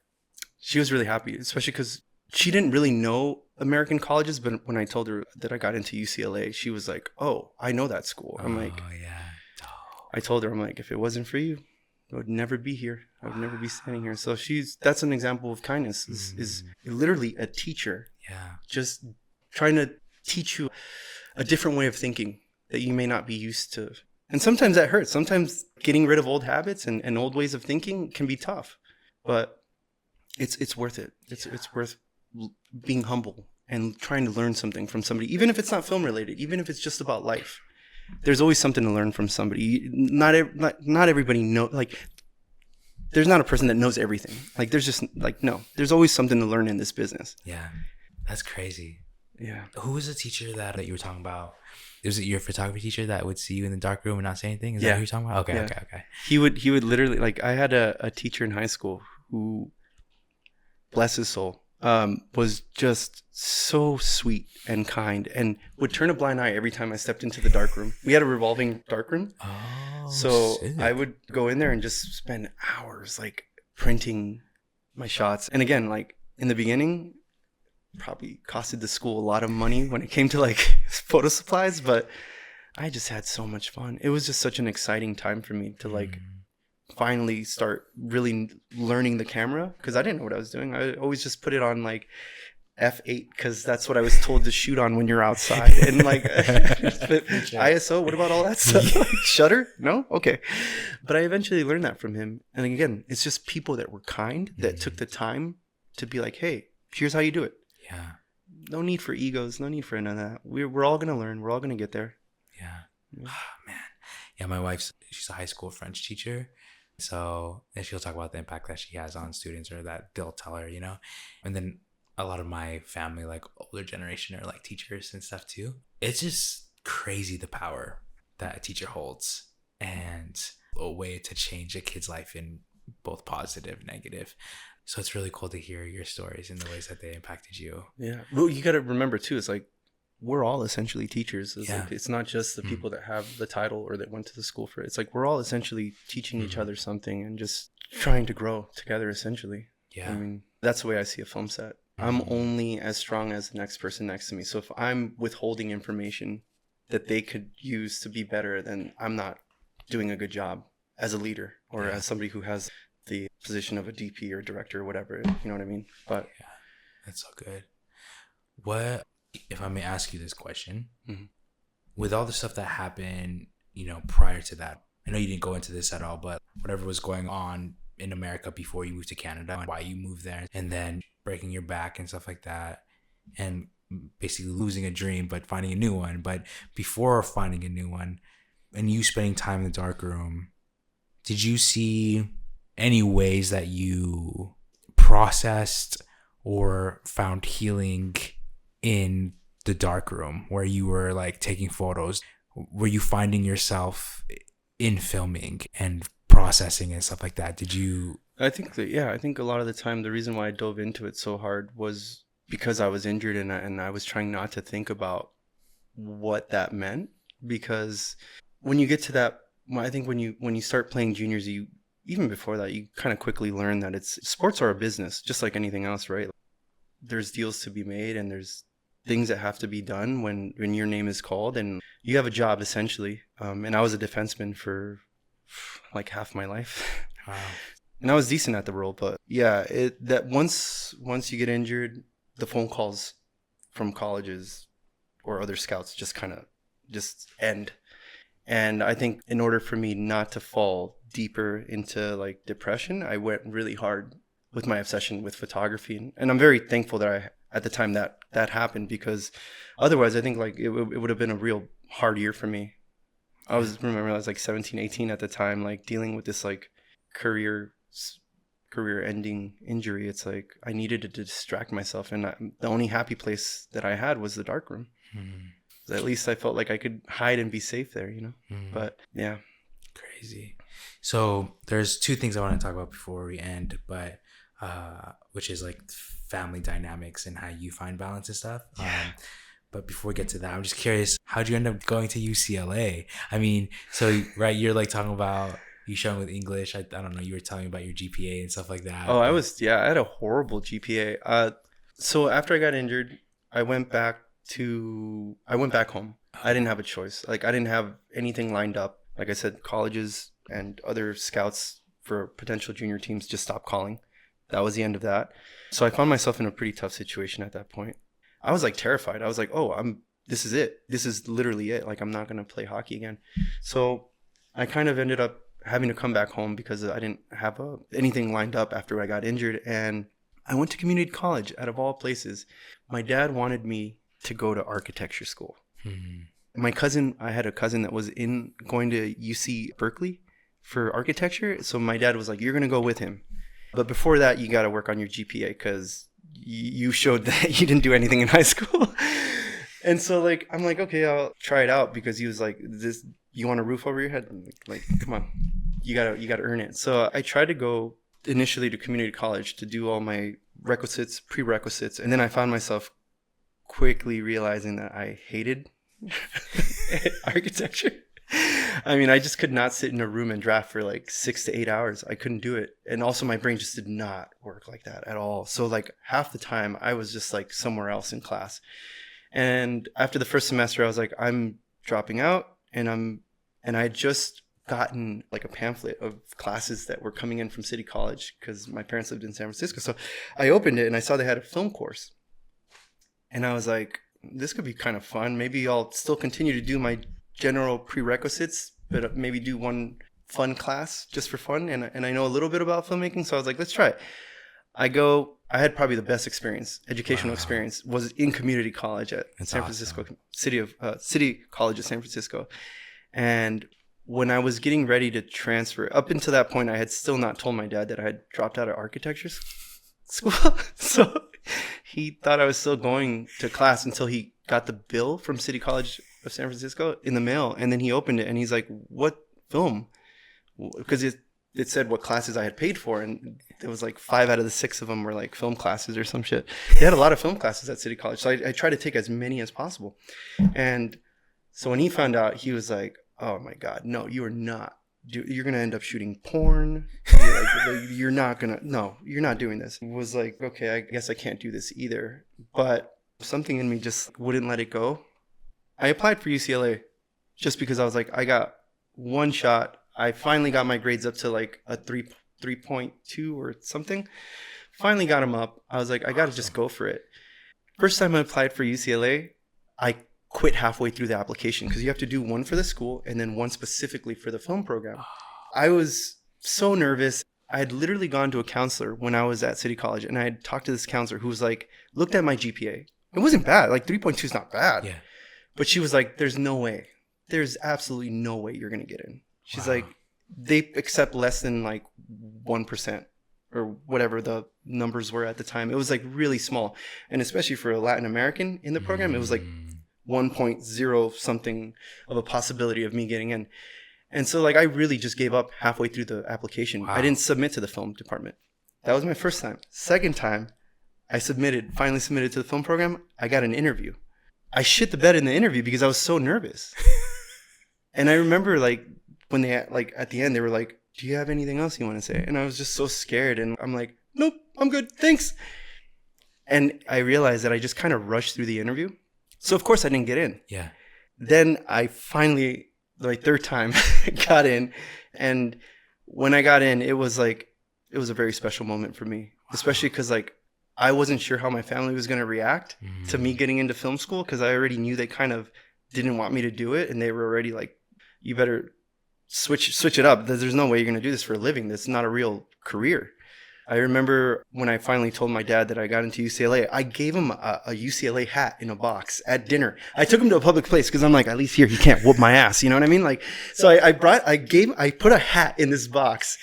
She was really happy, especially because she didn't really know American colleges, but when I told her that I got into UCLA, she was like, "Oh, I know that school." I'm like, "Oh yeah." I told her, I'm like, if it wasn't for you, I would never be here. I would never be standing here. So that's an example of kindness. Is literally a teacher, just trying to teach you a different way of thinking that you may not be used to. And sometimes that hurts. Sometimes getting rid of old habits and old ways of thinking can be tough, but it's worth it. It's worth being humble and trying to learn something from somebody, even if it's not film related, even if it's just about life. There's always something to learn from somebody. Not everybody know, like, there's not a person that knows everything. Like, there's just like, no, there's always something to learn in this business. Yeah, that's crazy. Yeah. Who was the teacher that you were talking about? Was it your photography teacher that would see you in the dark room and not say anything? Is that who you're talking about? Okay. He would literally, like, I had a teacher in high school who, bless his soul, was just so sweet and kind and would turn a blind eye every time I stepped into the dark room. We had a revolving dark room. Oh, so sick. I would go in there and just spend hours like printing my shots. And again, like in the beginning, probably costed the school a lot of money when it came to like photo supplies, but I just had so much fun. It was just such an exciting time for me to like finally start really learning the camera, because I didn't know what I was doing. I always just put it on like f8 because that's what I was told to shoot on when you're outside. And like ISO, what about all that stuff? Like, shutter? No? Okay. But I eventually learned that from him. And again, it's just people that were kind, that took the time to be like, hey, here's how you do it. Yeah. No need for egos. No need for none of that. We're all going to learn. We're all going to get there. Yeah. Oh, man. Yeah, my wife's, she's a high school French teacher. So, and she'll talk about the impact that she has on students, or that they'll tell her, you know. And then a lot of my family, like older generation, are like teachers and stuff too. It's just crazy the power that a teacher holds, and a way to change a kid's life in both positive and negative. So it's really cool to hear your stories and the ways that they impacted you. Yeah. Well, you got to remember too, it's like, we're all essentially teachers. It's, like, it's not just the people that have the title or that went to the school for it. It's like, we're all essentially teaching each other something and just trying to grow together, essentially. Yeah. I mean, that's the way I see a film set. I'm only as strong as the next person next to me. So if I'm withholding information that they could use to be better, then I'm not doing a good job as a leader or as somebody who has the position of a DP or director or whatever. You know what I mean? But yeah, that's so good. What, if I may ask you this question, with all the stuff that happened, you know, prior to that, I know you didn't go into this at all, but whatever was going on in America before you moved to Canada, and why you moved there, and then breaking your back and stuff like that, and basically losing a dream, but finding a new one. But before finding a new one, and you spending time in the dark room, did you see any ways that you processed or found healing in the dark room, where you were like taking photos? Were you finding yourself in filming and processing and stuff like that? Did you? I think that, I think a lot of the time the reason why I dove into it so hard was because I was injured, and I was trying not to think about what that meant, because when you get to that, I think when you start playing juniors, you, even before that, you kind of quickly learn that it's sports are a business, just like anything else, right? There's deals to be made, and there's things that have to be done when your name is called, and you have a job essentially. And I was a defenseman for like half my life. Wow. And I was decent at the role, but yeah, it that once you get injured, the phone calls from colleges or other scouts just kind of just end. And I think in order for me not to fall deeper into like depression, I went really hard with my obsession with photography. And I'm very thankful that at the time that happened, because otherwise I think like it would have been a real hard year for me. I was like 17, 18 at the time, like dealing with this like career ending injury. It's like I needed to distract myself, and the only happy place that I had was the darkroom. At least I felt like I could hide and be safe there, But yeah. Crazy. So there's two things I want to talk about before we end, but which is like family dynamics and how you find balance and stuff. But before we get to that, I'm just curious, how'd you end up going to UCLA? I mean, so right, you're like talking about you showing with English. I don't know, you were telling me about your GPA and stuff like that. Oh, I had a horrible GPA. So after I got injured, I went back home. I didn't have a choice. Like, I didn't have anything lined up. Like I said, colleges and other scouts for potential junior teams just stopped calling. That was the end of that. So I found myself in a pretty tough situation at that point. I was like terrified. I was like, oh, this is it. This is literally it. Like, I'm not going to play hockey again. So I kind of ended up having to come back home because I didn't have anything lined up after I got injured. And I went to community college, out of all places. My dad wanted me to go to architecture school. I had a cousin that was going to UC Berkeley for architecture. So my dad was like, you're going to go with him. But before that, you got to work on your GPA because you showed that you didn't do anything in high school. And so like, I'm like, okay, I'll try it out, because he was like, you want a roof over your head? I'm like, come on, you gotta earn it. So I tried to go initially to community college to do all my prerequisites. And then I found myself quickly realizing that I hated architecture. I mean, I just could not sit in a room and draft for like 6 to 8 hours. I couldn't do it. And also my brain just did not work like that at all. So like half the time I was just like somewhere else in class. And after the first semester, I was like, I'm dropping out. And I had just gotten like a pamphlet of classes that were coming in from City College, because my parents lived in San Francisco. So I opened it and I saw they had a film course. And I was like, this could be kind of fun. Maybe I'll still continue to do my general prerequisites, but maybe do one fun class just for fun. And I know a little bit about filmmaking. So I was like, let's try it. I had probably the best educational experience was in community college at San Francisco, City College of San Francisco. And when I was getting ready to transfer, up until that point, I had still not told my dad that I had dropped out of architecture school. So he thought I was still going to class until he got the bill from City College of San Francisco in the mail. And then he opened it and he's like, what film? Because it said what classes I had paid for. And it was like 5 out of the 6 of them were like film classes or some shit. They had a lot of film classes at City College. So I tried to take as many as possible. And so when he found out, he was like, oh my God, no, you are not. You're going to end up shooting porn. You're not doing this. It was like, okay, I guess I can't do this either. But something in me just wouldn't let it go. I applied for UCLA just because I was like, I got one shot. I finally got my grades up to like a 3.2 or something. Finally got them up. I was like, I got to just go for it. First time I applied for UCLA, I quit halfway through the application because you have to do one for the school and then one specifically for the film program. I was so nervous. I had literally gone to a counselor when I was at City College, and I had talked to this counselor who was like, looked at my GPA. It wasn't bad. Like 3.2 is not bad. Yeah. But she was like, there's no way. There's absolutely no way you're going to get in. She's like, they accept less than like 1% or whatever the numbers were at the time. It was like really small. And especially for a Latin American in the program, it was like 1.0 something of a possibility of me getting in. And so like I really just gave up halfway through the application. I didn't submit to the film department. That was my first time. Second time, I finally submitted to the film program. I got an interview. I shit the bed in the interview because I was so nervous. And I remember like when they like at the end, they were like, do you have anything else you want to say? And I was just so scared. And I'm like, nope, I'm good. Thanks. And I realized that I just kind of rushed through the interview. So of course I didn't get in. Yeah. Then I finally, my third time, got in. And when I got in, it was a very special moment for me, especially because like I wasn't sure how my family was going to react to me getting into film school, because I already knew they kind of didn't want me to do it. And they were already like, you better switch it up. There's no way you're going to do this for a living. That's not a real career. I remember when I finally told my dad that I got into UCLA, I gave him a UCLA hat in a box at dinner. I took him to a public place because I'm like, at least here he can't whoop my ass. You know what I mean? Like, so I put a hat in this box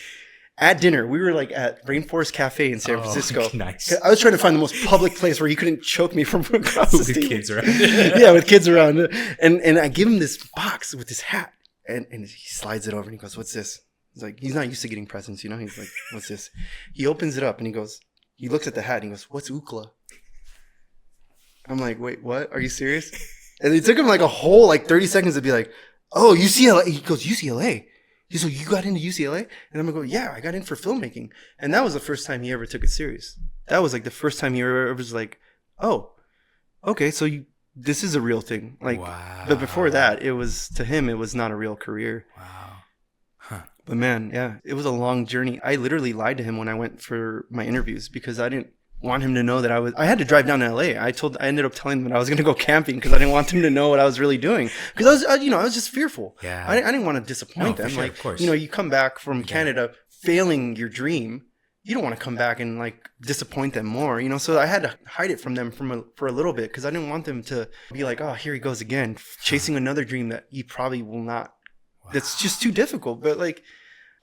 at dinner. We were like at Rainforest Cafe in San Francisco. Nice. I was trying to find the most public place where he couldn't choke me from across the table. With kids around. Yeah, with kids around. And I give him this box with this hat, and he slides it over and he goes, what's this? He's like, he's not used to getting presents, you know? He's like, what's this? He opens it up and he looks at the hat and he goes, what's UCLA? I'm like, wait, what? Are you serious? And it took him like a whole like 30 seconds to be like, oh, UCLA. He goes, UCLA? He's like, you got into UCLA? And I'm gonna go, yeah, I got in for filmmaking. And that was the first time he ever took it serious. That was like the first time he ever was like, oh, okay, so this is a real thing. Like, wow. But before that, to him, it was not a real career. Wow. Huh. But man, yeah, it was a long journey. I literally lied to him when I went for my interviews because I didn't want him to know that I had to drive down to LA. I ended up telling him that I was going to go camping because I didn't want him to know what I was really doing. Because I was just fearful. Yeah. I didn't want to disappoint them. Sure, like, of course. You come back from Canada failing your dream. You don't want to come back and like disappoint them more, So I had to hide it from them for a little bit because I didn't want them to be like, oh, here he goes again, chasing another dream that he probably will not. Wow. That's just too difficult. But like,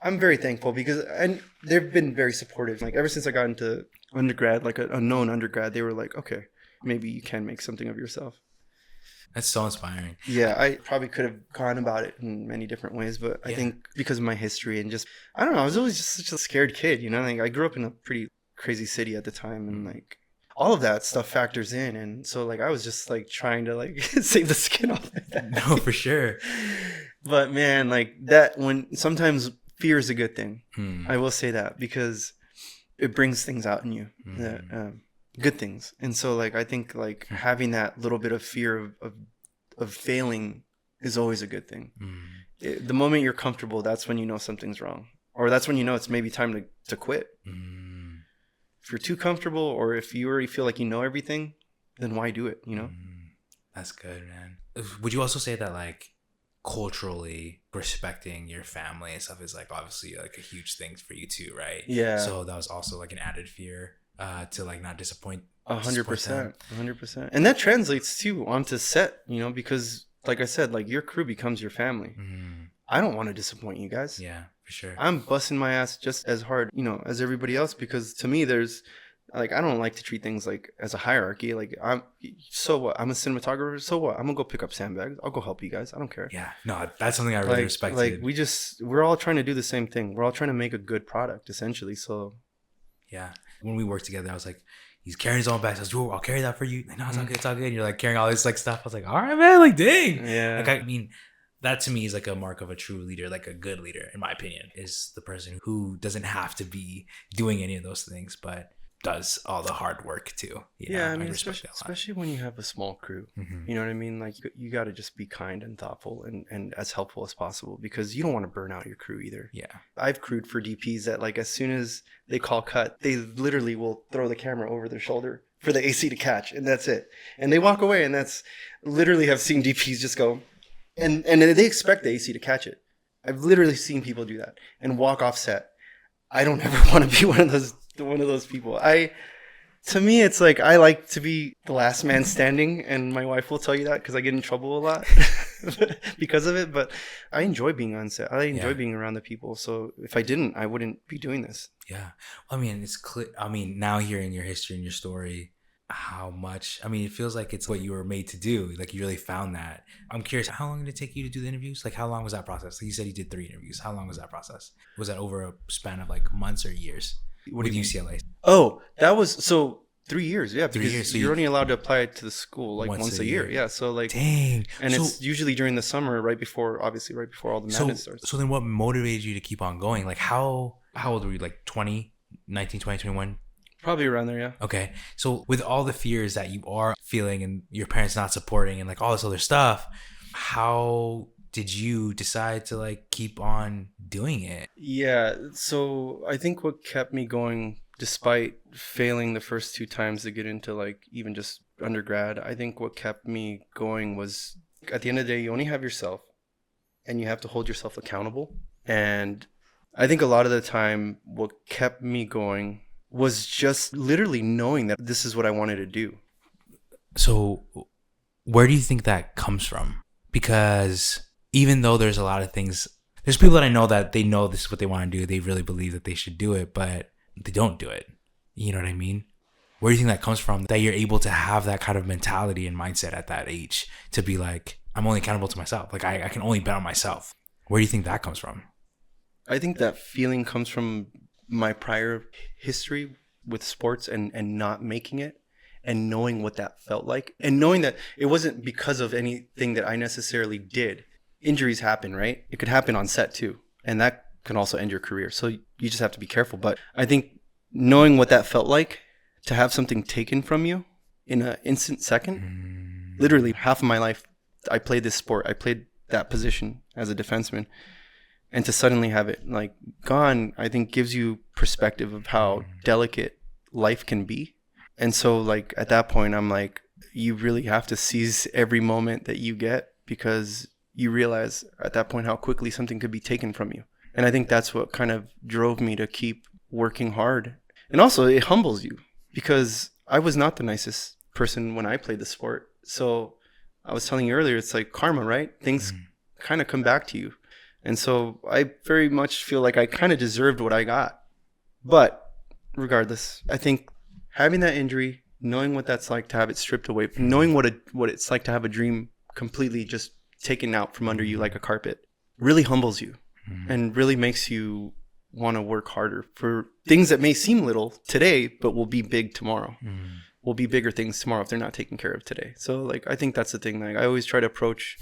I'm very thankful and they've been very supportive. Like ever since I got into undergrad, like a known undergrad, they were like, okay, maybe you can make something of yourself. That's so inspiring. Yeah, I probably could have gone about it in many different ways, but I think because of my history and just, I don't know, I was always just such a scared kid, Like I grew up in a pretty crazy city at the time, and like all of that stuff factors in, and so like I was just like trying to like save the skin off my back. No, for sure. But man, like that, when sometimes fear is a good thing. I will say that because it brings things out in you, that good things. And so like I think like having that little bit of fear of failing is always a good thing. The moment you're comfortable, that's when you know something's wrong, or that's when you know it's maybe time to quit. If you're too comfortable, or if you already feel like you know everything, then why do it? That's good, man. Would you also say that like culturally respecting your family and stuff is like obviously like a huge thing for you too, right? Yeah. So that was also like an added fear to like not disappoint. 100%, 100%, and that translates too onto set, because like I said, like your crew becomes your family. I don't want to disappoint you guys. Yeah, for sure. I'm busting my ass just as hard, as everybody else, because to me there's like, I don't like to treat things like as a hierarchy. Like so what? I'm a cinematographer. So what? I'm gonna go pick up sandbags. I'll go help you guys. I don't care. Yeah, no, that's something I really respect. Like we're all trying to do the same thing. We're all trying to make a good product, essentially. So yeah, when we worked together, I was like, he's carrying his own bags. I was like, I'll carry that for you. Like, no, it's all good. It's all good. And you're like carrying all this like stuff. I was like, all right, man. Like, dang. Yeah. Like, I mean, that to me is like a mark of a true leader, like a good leader, in my opinion, is the person who doesn't have to be doing any of those things, but does all the hard work too. Yeah, I mean, especially when you have a small crew, you know what I mean? Like you got to just be kind and thoughtful and as helpful as possible, because you don't want to burn out your crew either. Yeah. I've crewed for DPs that like as soon as they call cut, they literally will throw the camera over their shoulder for the AC to catch, and that's it. And they walk away, and that's literally have seen DPs just go, and they expect the AC to catch it. I've literally seen people do that and walk off set. I don't ever want to be one of those people. To me, it's like I like to be the last man standing, and my wife will tell you that because I get in trouble a lot because of it. But I enjoy being on set. I enjoy being around the people. So if I didn't, I wouldn't be doing this. Yeah. Well, I mean, it's clear. I mean, now hearing your history and your story, how much, I mean, it feels like it's what you were made to do. Like you really found that. I'm curious, how long did it take you to do the interviews? Like how long was that process? Like you said you did 3 interviews. How long was that process? Was that over a span of like months or years? With UCLA? Oh, that was, so 3 years, yeah, 3 years. because So you're you only allowed to apply it to the school like once once a a year. year. Yeah, so like, Dang. and So it's usually during the summer, right before, obviously, right before all the madness starts. so then what motivated you to keep on going? Like how old were you? Like 20, 19, 20, 21? Probably around there, yeah. Okay. So with all the fears that you are feeling and your parents not supporting and like all this other stuff, how did you decide to like keep on doing it? Yeah, so I think what kept me going, despite failing the first two times to get into like even just undergrad, I think what kept me going was, at the end of the day, you only have yourself and you have to hold yourself accountable. And I think a lot of the time, what kept me going was just literally knowing that this is what I wanted to do. So where do you think that comes from? Because even though there's a lot of things, there's people that I know that they know this is what they want to do. They really believe that they should do it, but they don't do it. You know what I mean? Where do you think that comes from? That you're able to have that kind of mentality and mindset at that age to be like, I'm only accountable to myself. Like I can only bet on myself. Where do you think that comes from? I think that feeling comes from my prior history with sports and not making it, and knowing what that felt like, and knowing that it wasn't because of anything that I necessarily did. Injuries happen, right? It could happen on set too, and that can also end your career. So you just have to be careful. But I think knowing what that felt like, to have something taken from you in an instant second, literally half of my life, I played this sport. I played that position as a defenseman, and to suddenly have it like gone, I think gives you perspective of how delicate life can be. And so like at that point, I'm like, you really have to seize every moment that you get, because you realize at that point how quickly something could be taken from you. And I think that's what kind of drove me to keep working hard. And also it humbles you, because I was not the nicest person when I played the sport. So I was telling you earlier, it's like karma, right? Things kind of come back to you. And so I very much feel like I kind of deserved what I got. But regardless, I think having that injury, knowing what that's like to have it stripped away, knowing what it's like to have a dream completely just taken out from under you like a carpet, really humbles you and really makes you want to work harder for things that may seem little today, but will be big tomorrow. Will be bigger things tomorrow if they're not taken care of today. So like, I think that's the thing. Like, I always try to approach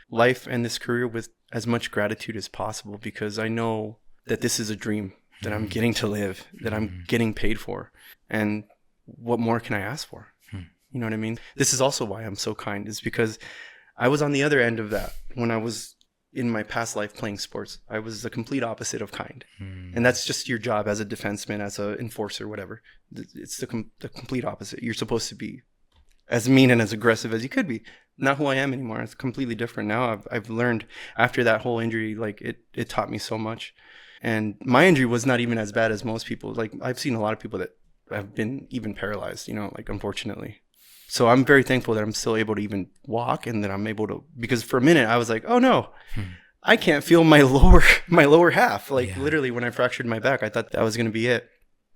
life and this career with as much gratitude as possible, because I know that this is a dream that I'm getting to live, that I'm getting paid for. And what more can I ask for? You know what I mean? This is also why I'm so kind, is because I was on the other end of that when I was in my past life playing sports. I was the complete opposite of kind. And that's just your job as a defenseman, as an enforcer, whatever. It's the complete opposite. You're supposed to be as mean and as aggressive as you could be. Not who I am anymore. It's completely different now. I've learned after that whole injury, like it taught me so much. And my injury was not even as bad as most people. Like, I've seen a lot of people that have been even paralyzed, you know, like, unfortunately. So I'm very thankful that I'm still able to even walk, and that I'm able to, because for a minute I was like, oh no, I can't feel my lower half. Like, literally when I fractured my back, I thought that was going to be it.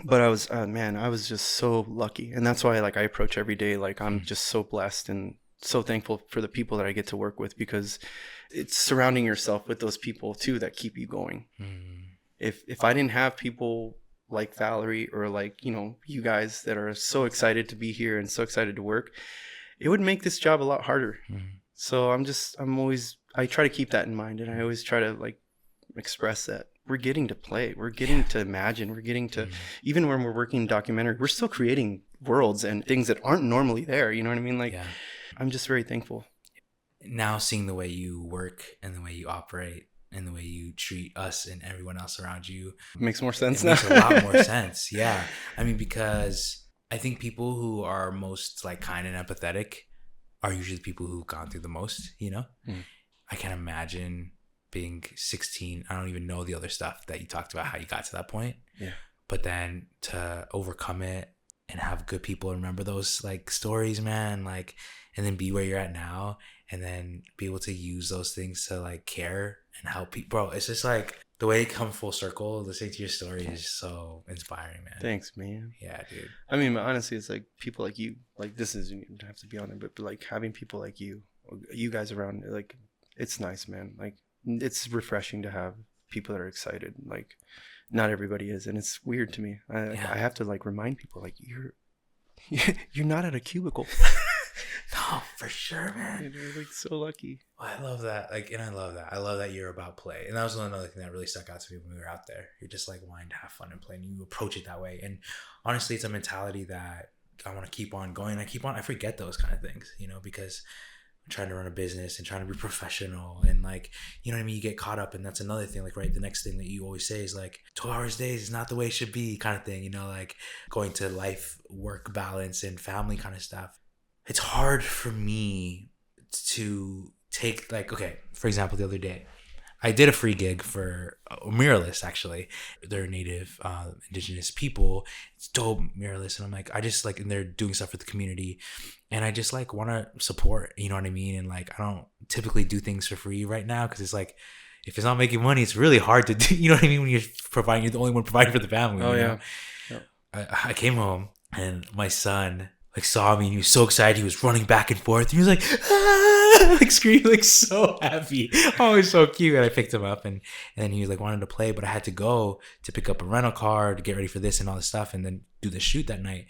But I was, man, I was just so lucky. And that's why, like, I approach every day like I'm just so blessed and so thankful for the people that I get to work with, because it's surrounding yourself with those people too that keep you going. If I didn't have people like Valerie, or like, you know, you guys that are so excited to be here and so excited to work, it would make this job a lot harder. So I try to keep that in mind, and I always try to like express that we're getting to play, we're getting to imagine, we're getting to, even when we're working in documentary, we're still creating worlds and things that aren't normally there. You know what I mean? Like, I'm just very thankful. Now seeing the way you work and the way you operate and the way you treat us and everyone else around you Makes more sense it now. makes a lot more sense. Yeah. I mean, because I think people who are most like kind and empathetic are usually people who've gone through the most, you know? I can't imagine being 16. I don't even know the other stuff that you talked about, how you got to that point. But then to overcome it and have good people remember those like stories, man, like, and then be where you're at now, and then be able to use those things to like care and help people. Bro, it's just like the way it comes full circle. Listening to your story is so inspiring, man. Thanks, man. Yeah, dude. I mean, honestly, it's like people like you, like, this is, you don't have to be on it, but like having people like you guys around, like, it's nice, man. Like, it's refreshing to have people that are excited. Like, not everybody is, and it's weird to me. I have to like remind people, like, You're not at a cubicle. No, for sure, man. You're like so lucky. I love that. And I love that. I love that you're about play. And that was another thing that really stuck out to me when we were out there. You're just like wanting to have fun and play, and you approach it that way. And honestly, it's a mentality that I want to keep on going. I forget those kind of things, because I'm trying to run a business and trying to be professional, and you know what I mean? You get caught up, and that's another thing. Right, the next thing that you always say is 12 hours days is not the way it should be, kind of thing, going to life, work balance, and family kind of stuff. It's hard for me to take, okay, for example, the other day, I did a free gig for a muralist, actually. They're native, indigenous people. It's dope muralist. And I'm I just and they're doing stuff for the community. And I just want to support, you know what I mean? And I don't typically do things for free right now, because it's if it's not making money, it's really hard to do, you know what I mean? When you're the only one providing for the family. Oh, you yeah. know? Yep. I came home, and my son saw me, and he was so excited. He was running back and forth. He was ah! Screaming, so happy. Oh, he's so cute. And I picked him up, and then he was wanting to play, but I had to go to pick up a rental car to get ready for this and all this stuff, and then do the shoot that night.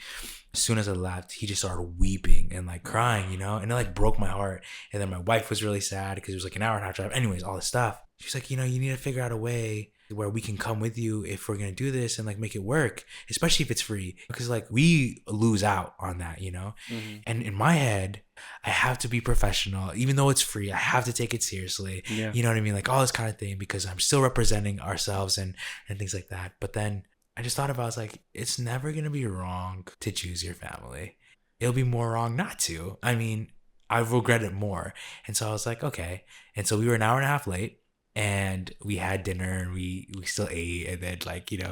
As soon as I left, he just started weeping and crying, and it broke my heart. And then my wife was really sad because it was an hour and a half drive. Anyways, all this stuff. She's you need to figure out a way where we can come with you if we're gonna do this and make it work, especially if it's free, because we lose out on that, Mm-hmm. And in my head, I have to be professional. Even though it's free, I have to take it seriously. Yeah. You know what I mean? All this kind of thing, because I'm still representing ourselves and things like that. But then I just thought about, it's never gonna be wrong to choose your family. It'll be more wrong not to. I mean, I regret it more. And so I was okay. And so we were an hour and a half late, and we had dinner, and we still ate, and then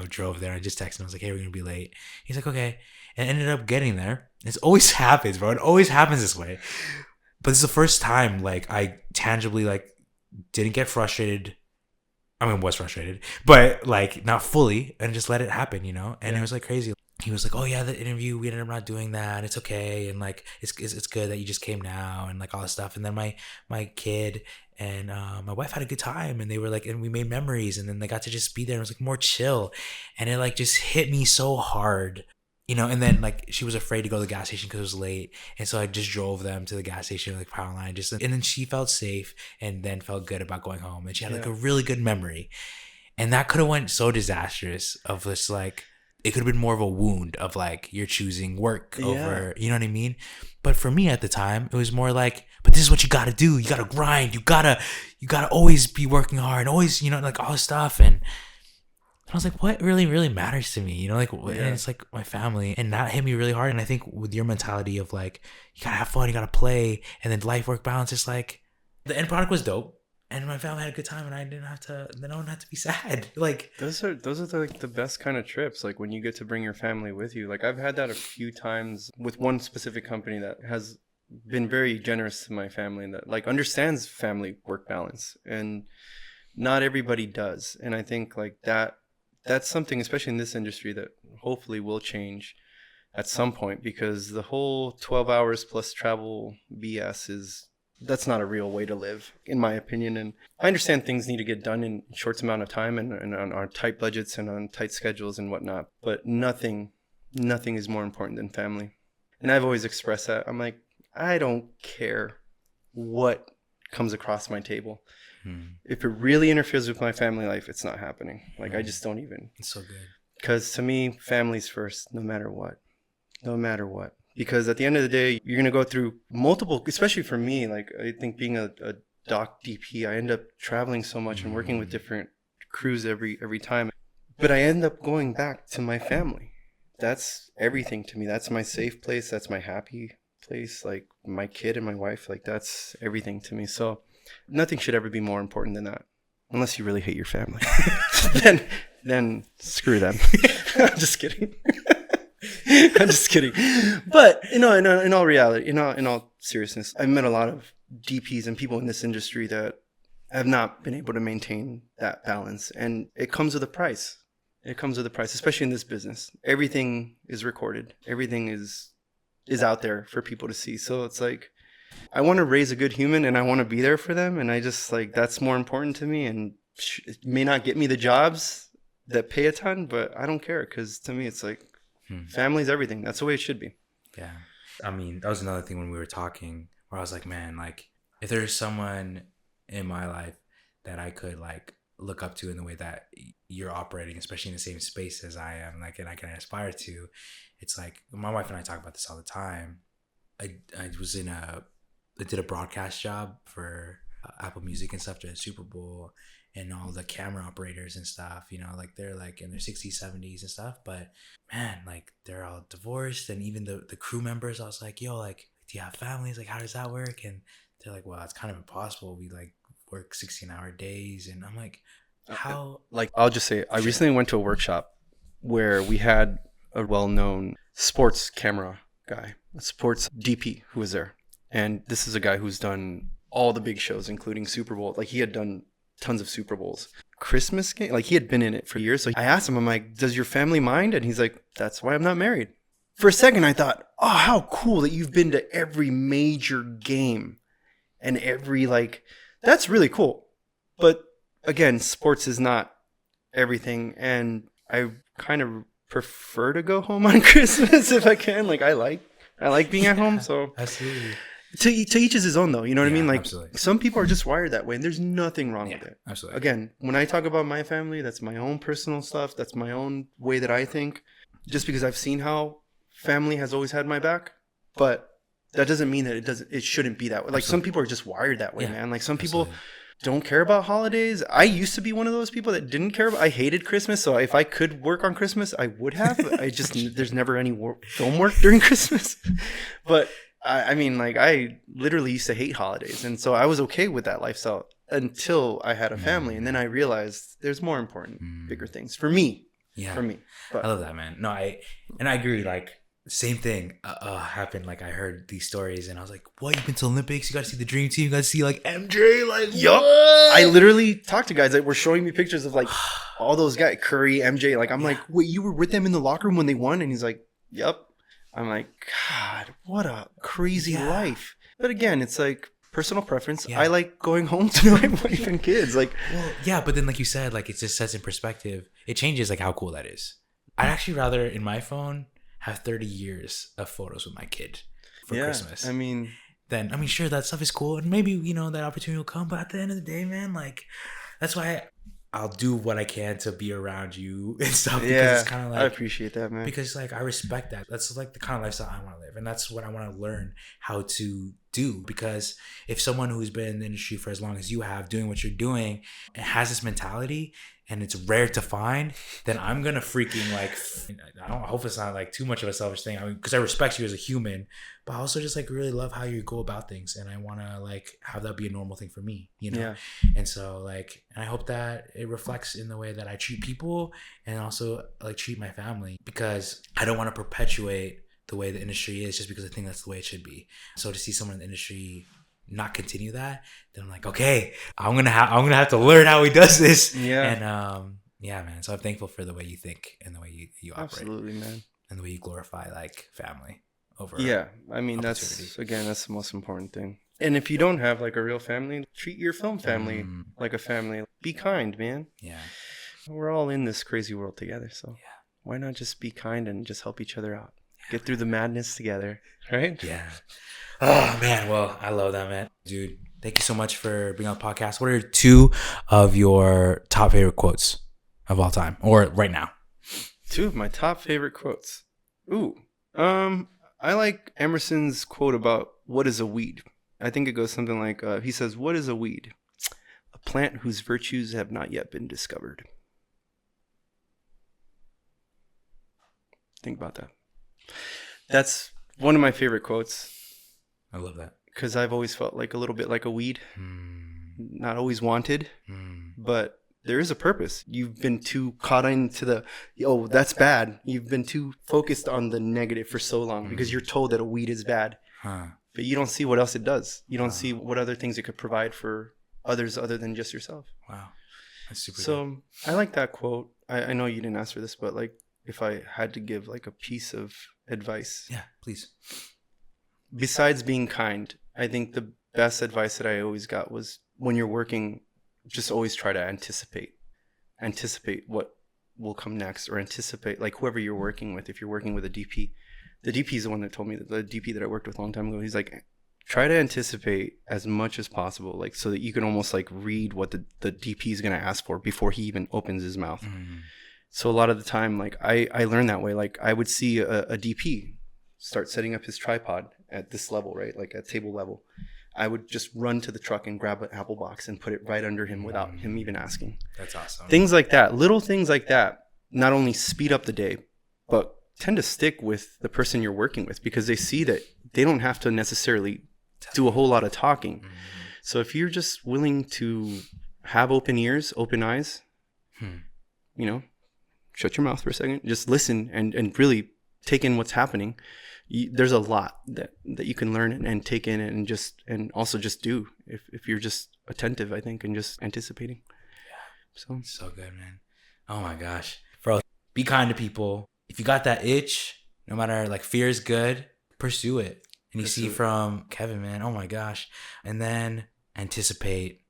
drove there. I just texted him. I was hey, we're gonna be late. He's okay. And ended up getting there. It always happens, bro. It always happens this way. But this is the first time I tangibly didn't get frustrated. I mean, was frustrated, but not fully, and just let it happen, And Yeah. it was crazy. He was oh yeah, the interview, we ended up not doing that. It's okay, and it's good that you just came now, and all this stuff. And then my kid and my wife had a good time, and they were and we made memories, and then they got to just be there. It was more chill, and it just hit me so hard. And then she was afraid to go to the gas station because it was late, and so I just drove them to the gas station power line, and then she felt safe and then felt good about going home, and she had a really good memory. And that could have went so disastrous of this it could have been more of a wound of you're choosing work over, you know what I mean? But for me at the time, it was more but this is what you gotta do. You gotta grind. You gotta always be working hard, always, all this stuff. And I was what really, really matters to me? And it's my family. And that hit me really hard. And I think with your mentality of you gotta have fun, you gotta play, and then life work balance, it's the end product was dope. And my family had a good time, and I didn't have to. Then I don't have to be sad. Those are the best kind of trips. When you get to bring your family with you. I've had that a few times with one specific company that has been very generous to my family, and that understands family work balance, and not everybody does. And I think that's something, especially in this industry, that hopefully will change at some point, because the whole 12 hours plus travel BS that's not a real way to live, in my opinion. And I understand things need to get done in a short amount of time, and on our tight budgets and on tight schedules and whatnot. But nothing is more important than family. And I've always expressed that. I'm I don't care what comes across my table. If it really interferes with my family life, it's not happening. I just don't even. It's so good. Because to me, family's first, no matter what. No matter what. Because at the end of the day, you're going to go through multiple, especially for me, I think being a doc DP, I end up traveling so much and working with different crews every time. But I end up going back to my family. That's everything to me. That's my safe place. That's my happy place. My kid and my wife, that's everything to me. So nothing should ever be more important than that. Unless you really hate your family. then screw them. I'm just kidding. I'm just kidding. But in all reality, in all seriousness, I've met a lot of DPs and people in this industry that have not been able to maintain that balance, and it comes with a price. It comes with a price, especially in this business. Everything is recorded. Everything is out there for people to see. So it's I want to raise a good human, and I want to be there for them, and I just that's more important to me. And it may not get me the jobs that pay a ton, but I don't care, because to me it's family's everything. That's the way it should be. Yeah. I mean, that was another thing when we were talking where I was like, man, like if there's someone in my life that I could like look up to in the way that you're operating, especially in the same space as I am, like, and I can aspire to, it's like my wife and I talk about this all the time. I was I did a broadcast job for Apple Music and stuff during the Super Bowl, and all the camera operators and stuff, you know, like they're like in their 60s, 70s and stuff. But man, like they're all divorced. And even the crew members, I was like, yo, like, do you have families? Like, how does that work? And they're like, well, it's kind of impossible. We like work 16-hour days. And I'm like, how? Like, I'll just say, I Sure. recently went to a workshop where we had a well-known sports camera guy, a sports DP who was there. And this is a guy who's done all the big shows, including Super Bowl. Like, he had done tons of Super Bowls. Christmas game, like, he had been in it for years. So I asked him, I'm like, does your family mind? And he's like, that's why I'm not married. For a second, I thought, oh, how cool that you've been to every major game and every, like, that's really cool. But again, sports is not everything. And I kind of prefer to go home on Christmas if I can. Like, I like being at home. So Absolutely. to each is his own, though. You know what I mean? Like, absolutely. some people are just wired that way, and there's nothing wrong with it. Absolutely. Again, when I talk about my family, that's my own personal stuff. That's my own way that I think. Just because I've seen how family has always had my back, but that doesn't mean that it shouldn't be that way. Like, some people are just wired that way, man. Like, some people don't care about holidays. I used to be one of those people that didn't care about. I hated Christmas, so if I could work on Christmas, I would have. I just there's never any film work during Christmas. But I mean, like, I literally used to hate holidays, and so I was okay with that lifestyle until I had a family, and then I realized there's more important, bigger things for me. Yeah. For me. But I love that, man. No, I agree. Like, same thing happened. Like, I heard these stories and I was like, what, you've been to Olympics? You got to see the dream team. You got to see like MJ. Like, yup. I literally talked to guys that were showing me pictures of like all those guys, Curry, MJ. Like, I'm like, wait, you were with them in the locker room when they won? And he's like, yup. I'm like, God, what a crazy life. But again, it's like personal preference. I like going home to my wife and kids. Like, well, yeah, but then like you said, like, it just sets in perspective. It changes like how cool that is. I'd actually rather in my phone have 30 years of photos with my kid for Christmas. I mean, sure, that stuff is cool, and maybe, you know, that opportunity will come. But at the end of the day, man, like, that's why I'll do what I can to be around you and stuff. Because it's kind of like, I appreciate that, man. Because like I respect that. That's like the kind of lifestyle I want to live, and that's what I want to learn how to do. Because if someone who's been in the industry for as long as you have, doing what you're doing, and has this mentality, and it's rare to find, then I'm gonna freaking like, I hope it's not like too much of a selfish thing. I mean, because I respect you as a human, but I also just like really love how you go about things, and I want to like have that be a normal thing for me, you know. Yeah. And so like, and I hope that it reflects in the way that I treat people and also like treat my family, because I don't want to perpetuate the way the industry is just because I think that's the way it should be. So to see someone in the industry not continue that, then I'm like, okay, I'm gonna have to learn how he does this. Yeah. And yeah, man. So I'm thankful for the way you think and the way you operate. Absolutely, man. And the way you glorify like family over. Yeah, I mean, that's the most important thing. And if you don't have like a real family, treat your film family like a family. Be kind, man. Yeah. We're all in this crazy world together, so why not just be kind and just help each other out? Get through the madness together, right? Yeah. Oh, man. Well, I love that, man. Dude, thank you so much for being on the podcast. What are 2 of your top favorite quotes of all time, or right now? 2 of my top favorite quotes. Ooh. I like Emerson's quote about what is a weed. I think it goes something like, he says, what is a weed? A plant whose virtues have not yet been discovered. Think about that. That's one of my favorite quotes. I love that. Because I've always felt like a little bit like a weed. Not always wanted, but there is a purpose. You've been too caught into the, oh, that's bad. You've been too focused on the negative for so long because you're told that a weed is bad. But you don't see what else it does. You don't see what other things it could provide for others other than just yourself. Wow. That's super So good. I like that quote. I know you didn't ask for this, but like if I had to give like a piece of advice. Yeah, please. Besides being kind, I think the best advice that I always got was when you're working, just always try to anticipate what will come next, or anticipate like whoever you're working with. If you're working with a DP, The DP is the one that told me, that the DP that I worked with a long time ago. He's like, try to anticipate as much as possible, like so that you can almost like read what the DP is going to ask for before he even opens his mouth. So a lot of the time, like I learned that way. Like I would see a DP start setting up his tripod at this level, right? Like at table level. I would just run to the truck and grab an apple box and put it right under him without him even asking. That's awesome. Things like that, little things like that, not only speed up the day, but tend to stick with the person you're working with, because they see that they don't have to necessarily do a whole lot of talking. So if you're just willing to have open ears, open eyes, you know, shut your mouth for a second, just listen and really take in what's happening. There's a lot that you can learn and take in and also just do if you're just attentive, I think, and just anticipating. Yeah. So good, man. Oh my gosh. Bro, be kind to people. If you got that itch, no matter, like, fear is good, pursue it. And you see from Kevin, man, oh my gosh. And then anticipate,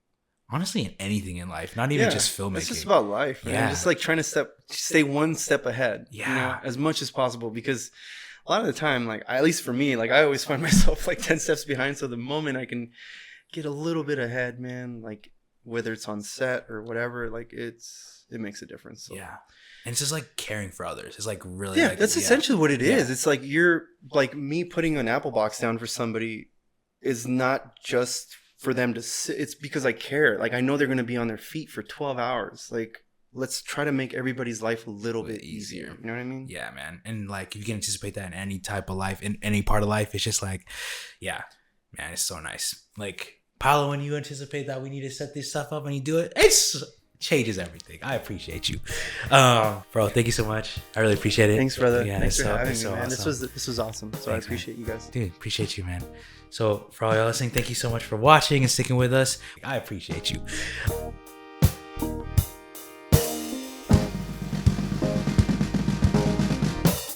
honestly, in anything in life, not even just filmmaking. It's just about life, man. Just like trying to stay one step ahead, you know, as much as possible, because a lot of the time, like, at least for me, like, I always find myself like 10 steps behind. So the moment I can get a little bit ahead, man, like, whether it's on set or whatever, like, it makes a difference. So. Yeah. And it's just like caring for others. It's like really. Yeah, like, that's essentially what it is. It's like you're like me putting an apple box down for somebody is not just for them to sit. It's because I care. Like, I know they're going to be on their feet for 12 hours. Like, let's try to make everybody's life a little bit easier. You know what I mean? Yeah, man. And like, if you can anticipate that in any type of life, in any part of life, it's just like, yeah, man, it's so nice. Like, Paolo, when you anticipate that we need to set this stuff up and you do it, it's changes everything. I appreciate you, bro. Thank you so much. I really appreciate it. Thanks, brother. Yeah, Thanks for having me, man. Awesome. This was awesome. So thanks, I appreciate you guys. Dude, appreciate you, man. So for all y'all listening, thank you so much for watching and sticking with us. I appreciate you.